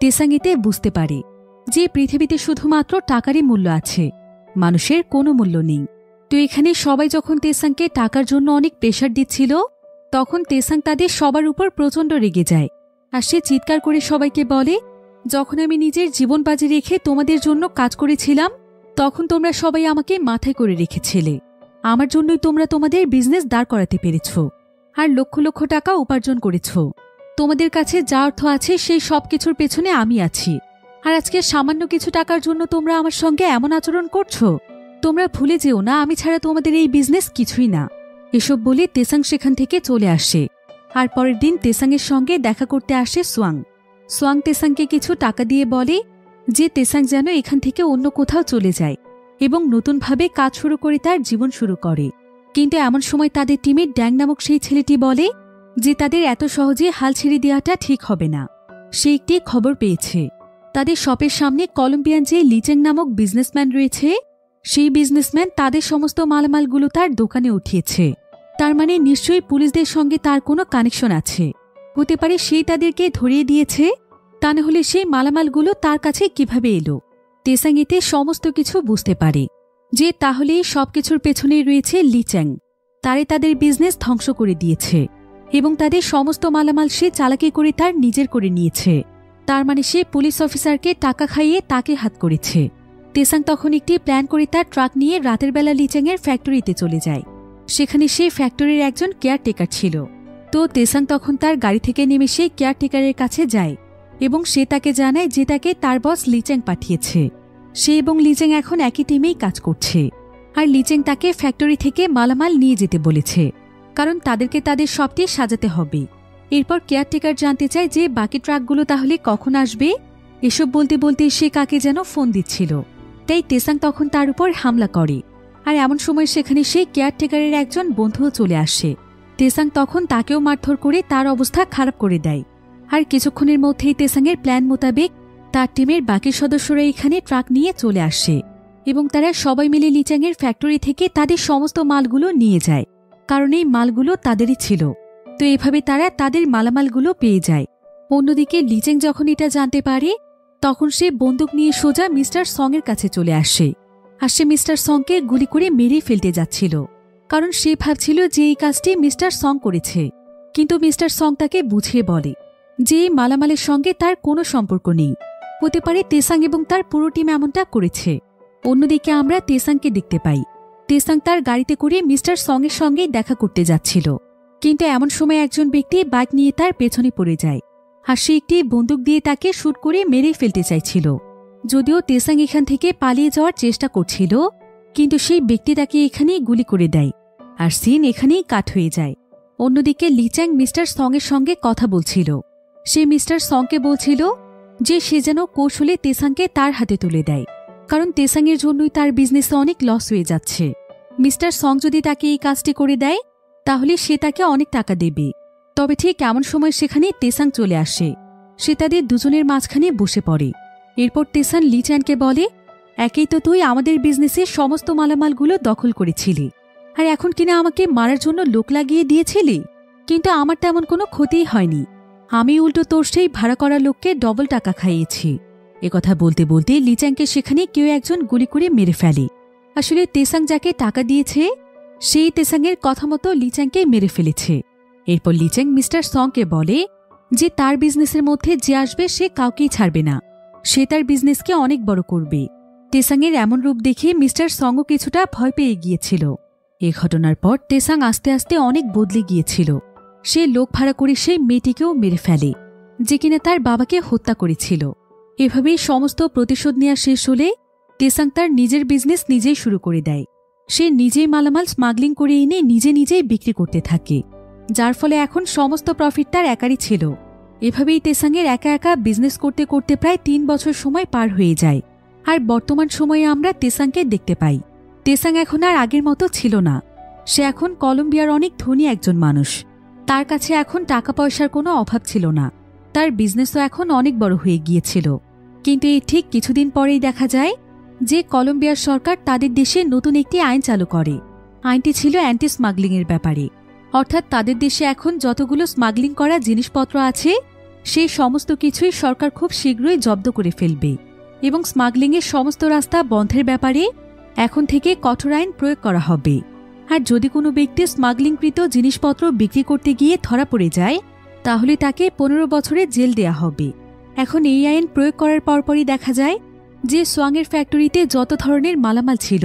তেসাং এতে বুঝতে পারে যে পৃথিবীতে শুধুমাত্র টাকারই মূল্য আছে, মানুষের কোনো মূল্য নেই। তো এখানে সবাই যখন তেসাংকে টাকার জন্য অনেক প্রেশার দিচ্ছিল, তখন তেসাং তাদের সবার উপর প্রচণ্ড রেগে যায়। আর সে চিৎকার করে সবাইকে বলে, যখন আমি নিজের জীবন বাজি রেখে তোমাদের জন্য কাজ করেছিলাম তখন তোমরা সবাই আমাকে মাথায় করে রেখেছিলে। আমার জন্যই তোমরা তোমাদের বিজনেস দাঁড় করাতে পেরেছ, আর লক্ষ লক্ষ টাকা উপার্জন করেছ। তোমাদের কাছে যা অর্থ আছে সেই সব কিছুর পেছনে আমি আছি, আর আজকে সামান্য কিছু টাকার জন্য তোমরা আমার সঙ্গে এমন আচরণ করছো। তোমরা ভুলে যেও না আমি ছাড়া তোমাদের এই বিজনেস কিছুই না। এসব বলে তেসাং সেখান থেকে চলে আসে। আর পরের দিন তেসাংয়ের সঙ্গে দেখা করতে আসে সোয়াং। সোয়াং তেসাংকে কিছু টাকা দিয়ে বলে যে তেসাং যেন এখান থেকে অন্য কোথাও চলে যায় এবং নতুনভাবে কাজ শুরু করে তার জীবন শুরু করে। কিন্তু এমন সময় তাদের টিমের ড্যাং নামক সেই ছেলেটি বলে যে তাদের এত সহজে হাল ছেড়ে দেওয়াটা ঠিক হবে না। সে একটি খবর পেয়েছে, তাদের শপের সামনে কলম্বিয়ান যে লিচেং নামক বিজনেসম্যান রয়েছে সেই বিজনেসম্যান তাদের সমস্ত মালামালগুলো তার দোকানে উঠিয়েছে। তার মানে নিশ্চয়ই পুলিশদের সঙ্গে তার কোনো কানেকশন আছে। হতে পারে সেই তাদেরকে ধরিয়ে দিয়েছে, তা না হলে সেই মালামালগুলো তার কাছে কিভাবে এলো। তেসাং এতে সমস্ত কিছু বুঝতে পারে যে তাহলে সবকিছুর পেছনেই রয়েছে লিচ্যাং। তারে তাদের বিজনেস ধ্বংস করে দিয়েছে এবং তাদের সমস্ত মালামাল সে চালাকি করে তার নিজের করে নিয়েছে। তার মানে সে পুলিশ অফিসারকে টাকা খাইয়ে তাকে হাত করেছে। তেসাং তখন একটি প্ল্যান করে তার ট্রাক নিয়ে রাতের বেলা লিচ্যাংয়ের ফ্যাক্টরিতে চলে যায়। সেখানে সে ফ্যাক্টরির একজন কেয়ারটেকার ছিল। তো তেসাং তখন তার গাড়ি থেকে নেমে সেই কেয়ারটেকারের কাছে যায় এবং সে তাকে জানায় যে তাকে তার বস লিচ্যাং পাঠিয়েছে। সে এবং লিচ্যাং এখন একই টিমেই কাজ করছে, আর লিচ্যাং তাকে ফ্যাক্টরি থেকে মালামাল নিয়ে যেতে বলেছে, কারণ তাদেরকে তাদের সবটি সাজাতে হবে। এরপর কেয়ারটেকার জানতে চায় যে বাকি ট্রাকগুলো তাহলে কখন আসবে এসব বলতে বলতে সে কাকে যেন ফোন দিচ্ছিল, তাই তেসাং তখন তার উপর হামলা করে। আর এমন সময় সেখানে সেই কেয়ারটেকারের একজন বন্ধুও চলে আসে। তেসাং তখন তাকেও মারধর করে তার অবস্থা খারাপ করে দেয়। আর কিছুক্ষণের মধ্যেই তেসাংয়ের প্ল্যান মোতাবেক তার টিমের বাকি সদস্যরা এখানে ট্রাক নিয়ে চলে আসে এবং তারা সবাই মিলে লিচ্যাংয়ের ফ্যাক্টরি থেকে তাদের সমস্ত মালগুলো নিয়ে যায়, কারণ এই মালগুলো তাদেরই ছিল। তো এভাবে তারা তাদের মালামালগুলো পেয়ে যায়। অন্যদিকে লিচ্যাং যখন এটা জানতে পারে, তখন সে বন্দুক নিয়ে সোজা মিস্টার সং-এর কাছে চলে আসে। আর সে মিস্টার সং-কে গুলি করে মেরে ফেলতে যাচ্ছিল, কারণ সে ভাবছিল যে এই কাজটি মিস্টার সং করেছে। কিন্তু মিস্টার সং তাকে বুঝিয়ে বলে যে এই মালামালের সঙ্গে তার কোনো সম্পর্ক নেই, হতে পারে তেসাং এবং তার পুরো টিম এমনটা করেছে। অন্যদিকে আমরা তেসাংকে দেখতে পাই। তেসাং তার গাড়িতে করে মিস্টার সং-এর সঙ্গে দেখা করতে যাচ্ছিল, কিন্তু এমন সময় একজন ব্যক্তি বাইক নিয়ে তার পেছনে পড়ে যায়। আর সে একটি বন্দুক দিয়ে তাকে শুট করে মেরে ফেলতে চাইছিল। যদিও তেসাং এখান থেকে পালিয়ে যাওয়ার চেষ্টা করছিল, কিন্তু সেই ব্যক্তি তাকে এখানেই গুলি করে দেয়। আর সিন এখানেই কাট হয়ে যায়। অন্যদিকে লিচ্যাং মিস্টার সং-এর সঙ্গে কথা বলছিল। সে মিস্টার সং-কে বলছিল যে সে যেন কৌশলে তেসাংকে তার হাতে তুলে দেয়, কারণ তেসাংয়ের জন্যই তার বিজনেসে অনেক লস হয়ে যাচ্ছে। মিস্টার সং যদি তাকে এই কাজটি করে দেয়, তাহলে সে তাকে অনেক টাকা দেবে। তবে ঠিক এমন সময় সেখানে তেসাং চলে আসে। সে তাদের দুজনের মাঝখানে বসে পড়ে। এরপর তেসাং লিচ্যাংকে বলে, একেই তো তুই আমাদের বিজনেসের সমস্ত মালামালগুলো দখল করেছিলি, আর এখন কিনা আমাকে মারার জন্য লোক লাগিয়ে দিয়েছিলি। কিন্তু আমার তেমন কোনো ক্ষতিই হয়নি, আমি উল্টো তোর সেই ভাড়া করা লোককে ডবল টাকা খাইয়েছি। একথা বলতে বলতে লিচ্যাংকে সেখানে কেউ একজন গুলি করে মেরে ফেলে। আসলে তেসাং যাকে টাকা দিয়েছে সেই তেসাংয়ের কথা মতো লিচ্যাংকে মেরে ফেলেছে। এরপর লিচ্যাং মিস্টার সং-কে বলে যে তার বিজনেসের মধ্যে যে আসবে সে কাউকেই ছাড়বে না, সে তার বিজনেসকে অনেক বড় করবে। তেসাংয়ের এমন রূপ দেখে মিস্টার সং-ও কিছুটা ভয় পেয়ে গিয়েছিল। এ ঘটনার পর তেসাং আস্তে আস্তে অনেক বদলে গিয়েছিল। সে লোক ভাড়া করে সেই মেয়েটিকেও মেরে ফেলে, যে কিনা তার বাবাকে হত্যা করেছিল। এভাবেই সমস্ত প্রতিশোধ নেওয়া শেষ হলে তেসাং তার নিজের বিজনেস নিজেই শুরু করে দেয়। সে নিজেই মালামাল স্মাগলিং করে এনে নিজেই বিক্রি করতে থাকে, যার ফলে এখন সমস্ত প্রফিট তার একারই ছিল। এভাবেই তেসাংয়ের একা একা বিজনেস করতে করতে প্রায় 3 বছর সময় পার হয়ে যায়। আর বর্তমান সময়ে আমরা তেসাংকে দেখতে পাই। তেসাং এখন আর আগের মতো ছিল না। সে এখন কলম্বিয়ার অনেক ধনী একজন মানুষ। তার কাছে এখন টাকা পয়সার কোনো অভাব ছিল না। তার বিজনেসও এখন অনেক বড় হয়ে গিয়েছিল। কিন্তু এই ঠিক কিছুদিন পরেই দেখা যায় যে কলম্বিয়ার সরকার তাদের দেশে নতুন একটি আইন চালু করে। আইনটি ছিল অ্যান্টি স্মাগলিংয়ের ব্যাপারে। অর্থাৎ তাদের দেশে এখন যতগুলো স্মাগলিং করা জিনিসপত্র আছে সেই সমস্ত কিছুই সরকার খুব শীঘ্রই জব্দ করে ফেলবে এবং স্মাগলিংয়ের সমস্ত রাস্তা বন্ধের ব্যাপারে এখন থেকে কঠোর আইন প্রয়োগ করা হবে। আর যদি কোনো ব্যক্তি স্মাগলিংকৃত জিনিসপত্র বিক্রি করতে গিয়ে ধরা পড়ে যায়, তাহলে তাকে 15 বছরের জেল দেয়া হবে। এখন এই আইন প্রয়োগ করার পরপরই দেখা যায় যে সোয়াংয়ের ফ্যাক্টরিতে যত ধরনের মালামাল ছিল,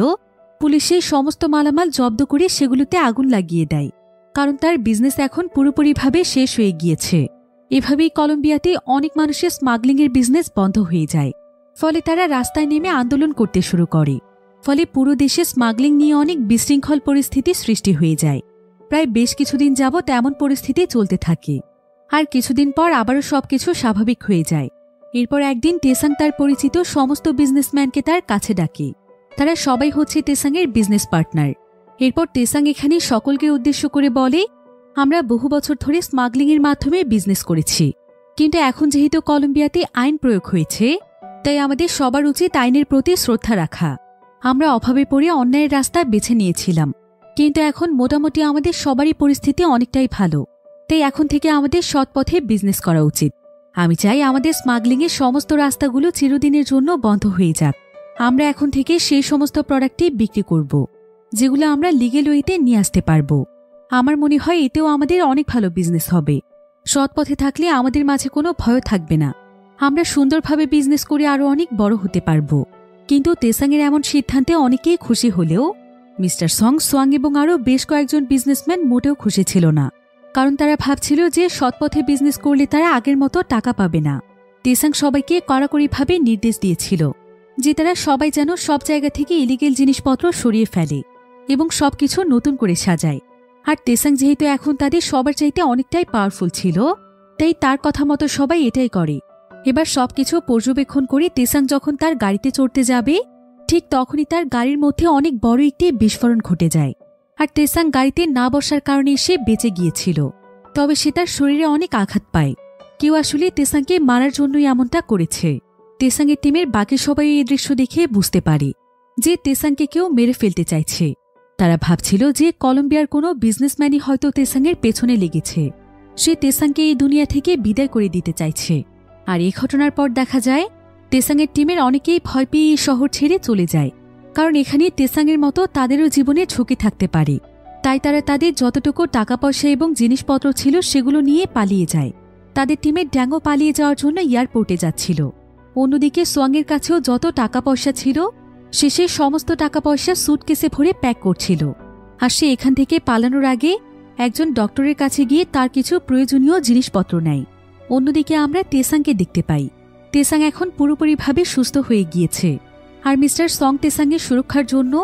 পুলিশ সেই সমস্ত মালামাল জব্দ করে সেগুলোতে আগুন লাগিয়ে দেয়, কারণ তার বিজনেস এখন পুরোপুরিভাবে শেষ হয়ে গিয়েছে। এভাবেই কলম্বিয়াতে অনেক মানুষের স্মাগলিংয়ের বিজনেস বন্ধ হয়ে যায়। ফলে তারা রাস্তায় নেমে আন্দোলন করতে শুরু করে। ফলে পুরো দেশে স্মাগলিং নিয়ে অনেক বিশৃঙ্খল পরিস্থিতি সৃষ্টি হয়ে যায়। প্রায় বেশ কিছুদিন যাবৎ এমন পরিস্থিতি চলতে থাকে। আর কিছুদিন পর আবারও সবকিছু স্বাভাবিক হয়ে যায়। এরপর একদিন তেসাং তার পরিচিত সমস্ত বিজনেসম্যানকে তার কাছে ডাকে। তারা সবাই হচ্ছে তেসাংয়ের বিজনেস পার্টনার। এরপর তেসাং এখানে সকলকে উদ্দেশ্য করে বলে, আমরা বহু বছর ধরে স্মাগলিংয়ের মাধ্যমে বিজনেস করেছি, কিন্তু এখন যেহেতু কলম্বিয়াতে আইন প্রয়োগ হয়েছে, তাই আমাদের সবার উচিত আইনের প্রতি শ্রদ্ধা রাখা। আমরা অভাবে পড়ে অন্যায়ের রাস্তা বেছে নিয়েছিলাম, কিন্তু এখন মোটামুটি আমাদের সবারই পরিস্থিতি অনেকটাই ভালো। তাই এখন থেকে আমাদের সৎ পথে বিজনেস করা উচিত। আমি চাই আমাদের স্মাগলিংয়ের সমস্ত রাস্তাগুলো চিরদিনের জন্য বন্ধ হয়ে যাক। আমরা এখন থেকে সেই সমস্ত প্রোডাক্টই বিক্রি করব যেগুলো আমরা লিগ্যাল ওয়েতে নিয়ে আসতে পারব। আমার মনে হয় এতেও আমাদের অনেক ভালো বিজনেস হবে। সৎ পথে থাকলে আমাদের মাঝে কোনো ভয় থাকবে না। আমরা সুন্দরভাবে বিজনেস করে আরও অনেক বড় হতে পারব। কিন্তু তেসাংয়ের এমন সিদ্ধান্তে অনেকেই খুশি হলেও মিস্টার সং, সোয়াং এবং আরও বেশ কয়েকজন বিজনেসম্যান মোটেও খুশি ছিল না, কারণ তারা ভাবছিল যে সৎপথে বিজনেস করলে তারা আগের মতো টাকা পাবে না। তেসাং সবাইকে কড়াকড়িভাবে নির্দেশ দিয়েছিল যে তারা সবাই যেন সব জায়গা থেকে ইলিগেল জিনিসপত্র সরিয়ে ফেলে এবং সবকিছু নতুন করে সাজায়। আর তেসাং যেহেতু এখন তাদের সবার চাইতে অনেকটাই পাওয়ারফুল ছিল, তাই তার কথা মতো সবাই এটাই করে। এবার সবকিছু পর্যবেক্ষণ করে তেসাং যখন তার গাড়িতে চড়তে যাবে ঠিক তখনই তার গাড়ির মধ্যে অনেক বড় একটি বিস্ফোরণ ঘটে যায়। আর তেসাং গাড়িতে না বসার কারণে সে বেঁচে গিয়েছিল, তবে সে তার শরীরে অনেক আঘাত পায়। কেউ আসলে তেসাংকে মারার জন্যই এমনটা করেছে। তেসাংয়ের টিমের বাকি সবাই এই দৃশ্য দেখে বুঝতে পারে যে তেসাংকে কেউ মেরে ফেলতে চাইছে। তারা ভাবছিল যে কলম্বিয়ার কোনো বিজনেসম্যানই হয়তো তেসাংয়ের পেছনে লেগেছে, সে তেসাংকে এই দুনিয়া থেকে বিদায় করে দিতে চাইছে। আর এই ঘটনার পর দেখা যায় তেসাংয়ের টিমের অনেকেই ভয় পেয়ে এই শহর ছেড়ে চলে যায়, কারণ এখানে তেসাংয়ের মতো তাদেরও জীবনে ঝুঁকি থাকতে পারে। তাই তারা তাদের যতটুকু টাকা পয়সা এবং জিনিসপত্র ছিল সেগুলো নিয়ে পালিয়ে যায়। তাদের টিমের ড্যাঙ্গো পালিয়ে যাওয়ার জন্য এয়ারপোর্টে যাচ্ছিল। অন্যদিকে সোয়াংয়ের কাছেও যত টাকা পয়সা ছিল সে সমস্ত টাকা পয়সা সুটকেসে ভরে প্যাক করছিল। আর সে এখান থেকে পালানোর আগে একজন ডক্টরের কাছে গিয়ে তার কিছু প্রয়োজনীয় জিনিসপত্র নেয়। অন্যদিকে আমরা তেসাংকে দেখতে পাই। তেসাং এখন পুরোপুরিভাবে সুস্থ হয়ে গিয়েছে। আর মিস্টার সং তেসাংয়ের সুরক্ষার জন্য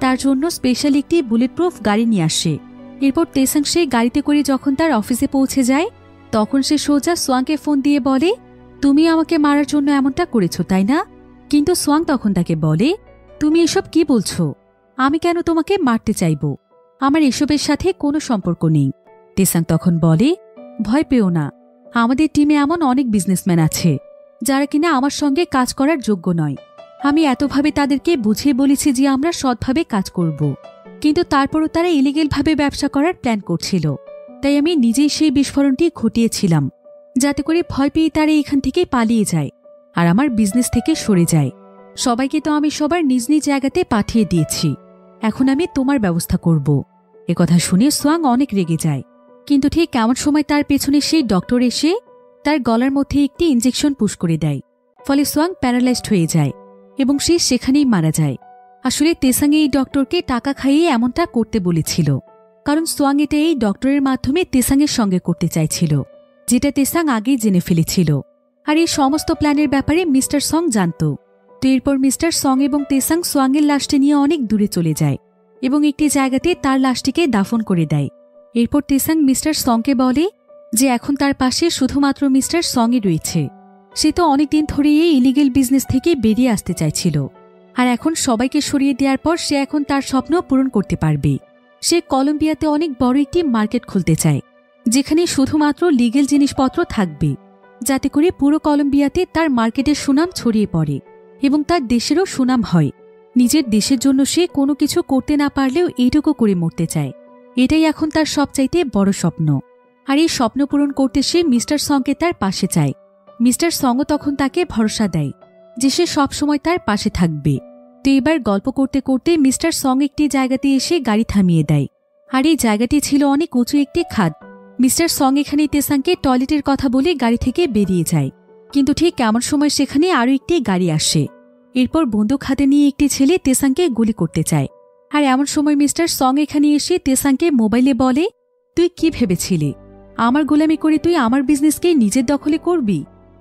তার জন্য স্পেশাল একটি বুলেটপ্রুফ গাড়ি নিয়ে আসে। এরপর তেসাং সেই গাড়িতে করে যখন তার অফিসে পৌঁছে যায় তখন সে সোজা সোয়াংকে ফোন দিয়ে বলে, তুমি আমাকে মারার জন্য এমনটা করেছো তাই না? কিন্তু সোয়াং তখন তাকে বলে, তুমি এসব কি বলছো? আমি কেন তোমাকে মারতে চাইব? আমার এসবের সাথে কোনো সম্পর্ক নেই। তেসাং তখন বলে, ভয় পেও না, আমাদের টিমে এমন অনেক বিজনেসম্যান আছে যারা কিনা আমার সঙ্গে কাজ করার যোগ্য নয়। আমি এতভাবে তাদেরকে বুঝিয়ে বলেছি যে আমরা সৎভাবে কাজ করব, কিন্তু তারপরও তারা ইলিগেলভাবে ব্যবসা করার প্ল্যান করছিল। তাই আমি নিজেই সেই বিস্ফোরণটি ঘটিয়েছিলাম, যাতে করে ভয় পেয়ে তারা এখান থেকে পালিয়ে যায় আর আমার বিজনেস থেকে সরে যায়। সবাইকে তো আমি সবার নিজ নিজ জায়গাতে পাঠিয়ে দিয়েছি, এখন আমি তোমার ব্যবস্থা করব। একথা শুনে সোয়াং অনেক রেগে যায়। কিন্তু ঠিক এমন সময় তার পেছনে সেই ডক্টর এসে তার গলার মধ্যে একটি ইঞ্জেকশন পুশ করে দেয়। ফলে সোয়াং প্যারালাইজড হয়ে যায় এবং সে সেখানেই মারা যায়। আসলে তেসাং এই ডক্টরকে টাকা খাইয়ে এমনটা করতে বলেছিল, কারণ সোয়াং এটা এই ডক্টরের মাধ্যমে তেসাংয়ের সঙ্গে করতে চাইছিল, যেটা তেসাং আগেই জেনে ফেলেছিল। আর এই সমস্ত প্ল্যানের ব্যাপারে মিস্টার সং জানত। তো এরপর মিস্টার সং এবং তেসাং সোয়াংয়ের লাশটি নিয়ে অনেক দূরে চলে যায় এবং একটি জায়গাতে তার লাশটিকে দাফন করে দেয়। এরপর তেসাং মিস্টার সংকে বলে যে এখন তার পাশে শুধুমাত্র মিস্টার সংই রয়েছে। সে তো অনেকদিন ধরে এই ইলিগেল বিজনেস থেকে বেরিয়ে আসতে চাইছিল, আর এখন সবাইকে সরিয়ে দেওয়ার পর সে এখন তার স্বপ্ন পূরণ করতে পারবে। সে কলম্বিয়াতে অনেক বড় একটি মার্কেট খুলতে চায়, যেখানে শুধুমাত্র লিগেল জিনিসপত্র থাকবে, যাতে করে পুরো কলম্বিয়াতে তার মার্কেটের সুনাম ছড়িয়ে পড়ে এবং তার দেশেরও সুনাম হয়। নিজের দেশের জন্য সে কোনো কিছু করতে না পারলেও এইটুকু করে মরতে চায়। এটাই এখন তার সবচাইতে বড় স্বপ্ন। আর এই স্বপ্ন পূরণ করতে সে মিস্টার সংকে তার পাশে চায়। মিস্টার সংও তখন তাকে ভরসা দেয় যে সে সবসময় তার পাশে থাকবে। তো এবার গল্প করতে করতে মিস্টার সং একটি জায়গাতে এসে গাড়ি থামিয়ে দেয়। আর এই জায়গাটি ছিল অনেক উঁচু একটি খাদ। মিস্টার সং এখানে তেসাংকে টয়লেটের কথা বলে গাড়ি থেকে বেরিয়ে যায়। কিন্তু ঠিক এমন সময় সেখানে আরও একটি গাড়ি আসে। এরপর বন্দুক হাতে নিয়ে একটি ছেলে তেসাংকে গুলি করতে চায়। আর এমন সময় মিস্টার সং এখানে এসে তেসাংকে মোবাইলে বলে, তুই কি ভেবেছিলি আমার গোলামি করে তুই আমার বিজনেসকে নিজের দখলে করবি?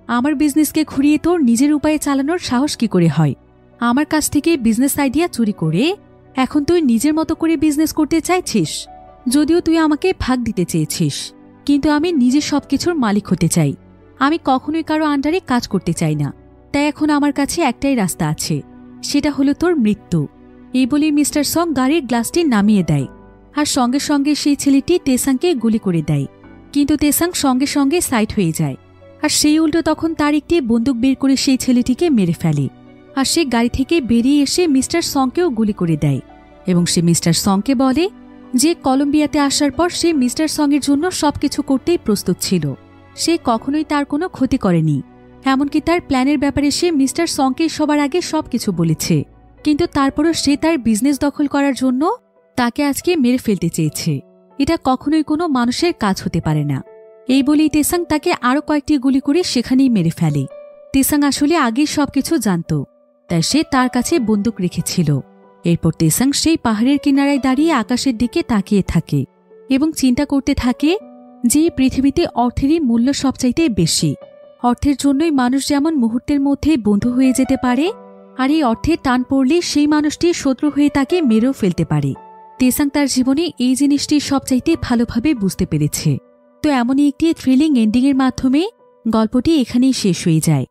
আমার বিজনেসকে ঘুরিয়ে তোর নিজের উপায়ে চালানোর সাহস কি করে হয়? আমার কাছ থেকে বিজনেস আইডিয়া চুরি করে এখন তুই নিজের মতো করে বিজনেস করতে চাইছিস? যদিও তুই আমাকে ভাগ দিতে চেয়েছিস, কিন্তু আমি নিজে সবকিছুর মালিক হতে চাই। আমি কখনোই কারো আন্ডারে কাজ করতে চাই না। তাই এখন আমার কাছে একটাই রাস্তা আছে, সেটা হলো তোর মৃত্যু। এই বলে মিস্টার সং গাড়ির গ্লাসটি নামিয়ে দেয় আর সঙ্গে সঙ্গে সেই ছেলেটি তেসাংকে গুলি করে দেয়। কিন্তু তেসাং সঙ্গে সঙ্গে সাইড হয়ে যায় আর সেই উল্টো তখন তার একটি বন্দুক বের করে সেই ছেলেটিকে মেরে ফেলে। আর সে গাড়ি থেকে বেরিয়ে এসে মিস্টার সংকেও গুলি করে দেয় এবং সে মিস্টার সংকে বলে যে কলম্বিয়াতে আসার পর সে মিস্টার সংয়ের জন্য সবকিছু করতেই প্রস্তুত ছিল। সে কখনোই তার কোনো ক্ষতি করেনি, এমনকি তার প্ল্যানের ব্যাপারে সে মিস্টার সংকে সবার আগে সবকিছু বলেছে। কিন্তু তারপরও সে তার বিজনেস দখল করার জন্য তাকে আজকে মেরে ফেলতে চেয়েছে। এটা কখনোই কোনো মানুষের কাজ হতে পারে না। এই বলেই তেসাং তাকে আরও কয়েকটি গুলি করে সেখানেই মেরে ফেলে। তেসাং আসলে আগেই সবকিছু জানত, তাই সে তার কাছে বন্দুক রেখেছিল। এরপর তেসাং সেই পাহাড়ের কিনারায় দাঁড়িয়ে আকাশের দিকে তাকিয়ে থাকে এবং চিন্তা করতে থাকে যে পৃথিবীতে অর্থেরই মূল্য সবচাইতে বেশি। অর্থের জন্যই মানুষ যেমন মুহূর্তের মধ্যে বন্ধু হয়ে যেতে পারে, আর এই অর্থের টান পড়লে সেই মানুষটি শত্রু হয়ে তাকে মেরেও ফেলতে পারে। তেসাং তার জীবনে এই জিনিসটি সবচাইতে ভালোভাবে বুঝতে পেরেছে। তো এমনই একটি থ্রিলিং এন্ডিংয়ের মাধ্যমে গল্পটি এখানেই শেষ হয়ে যায়।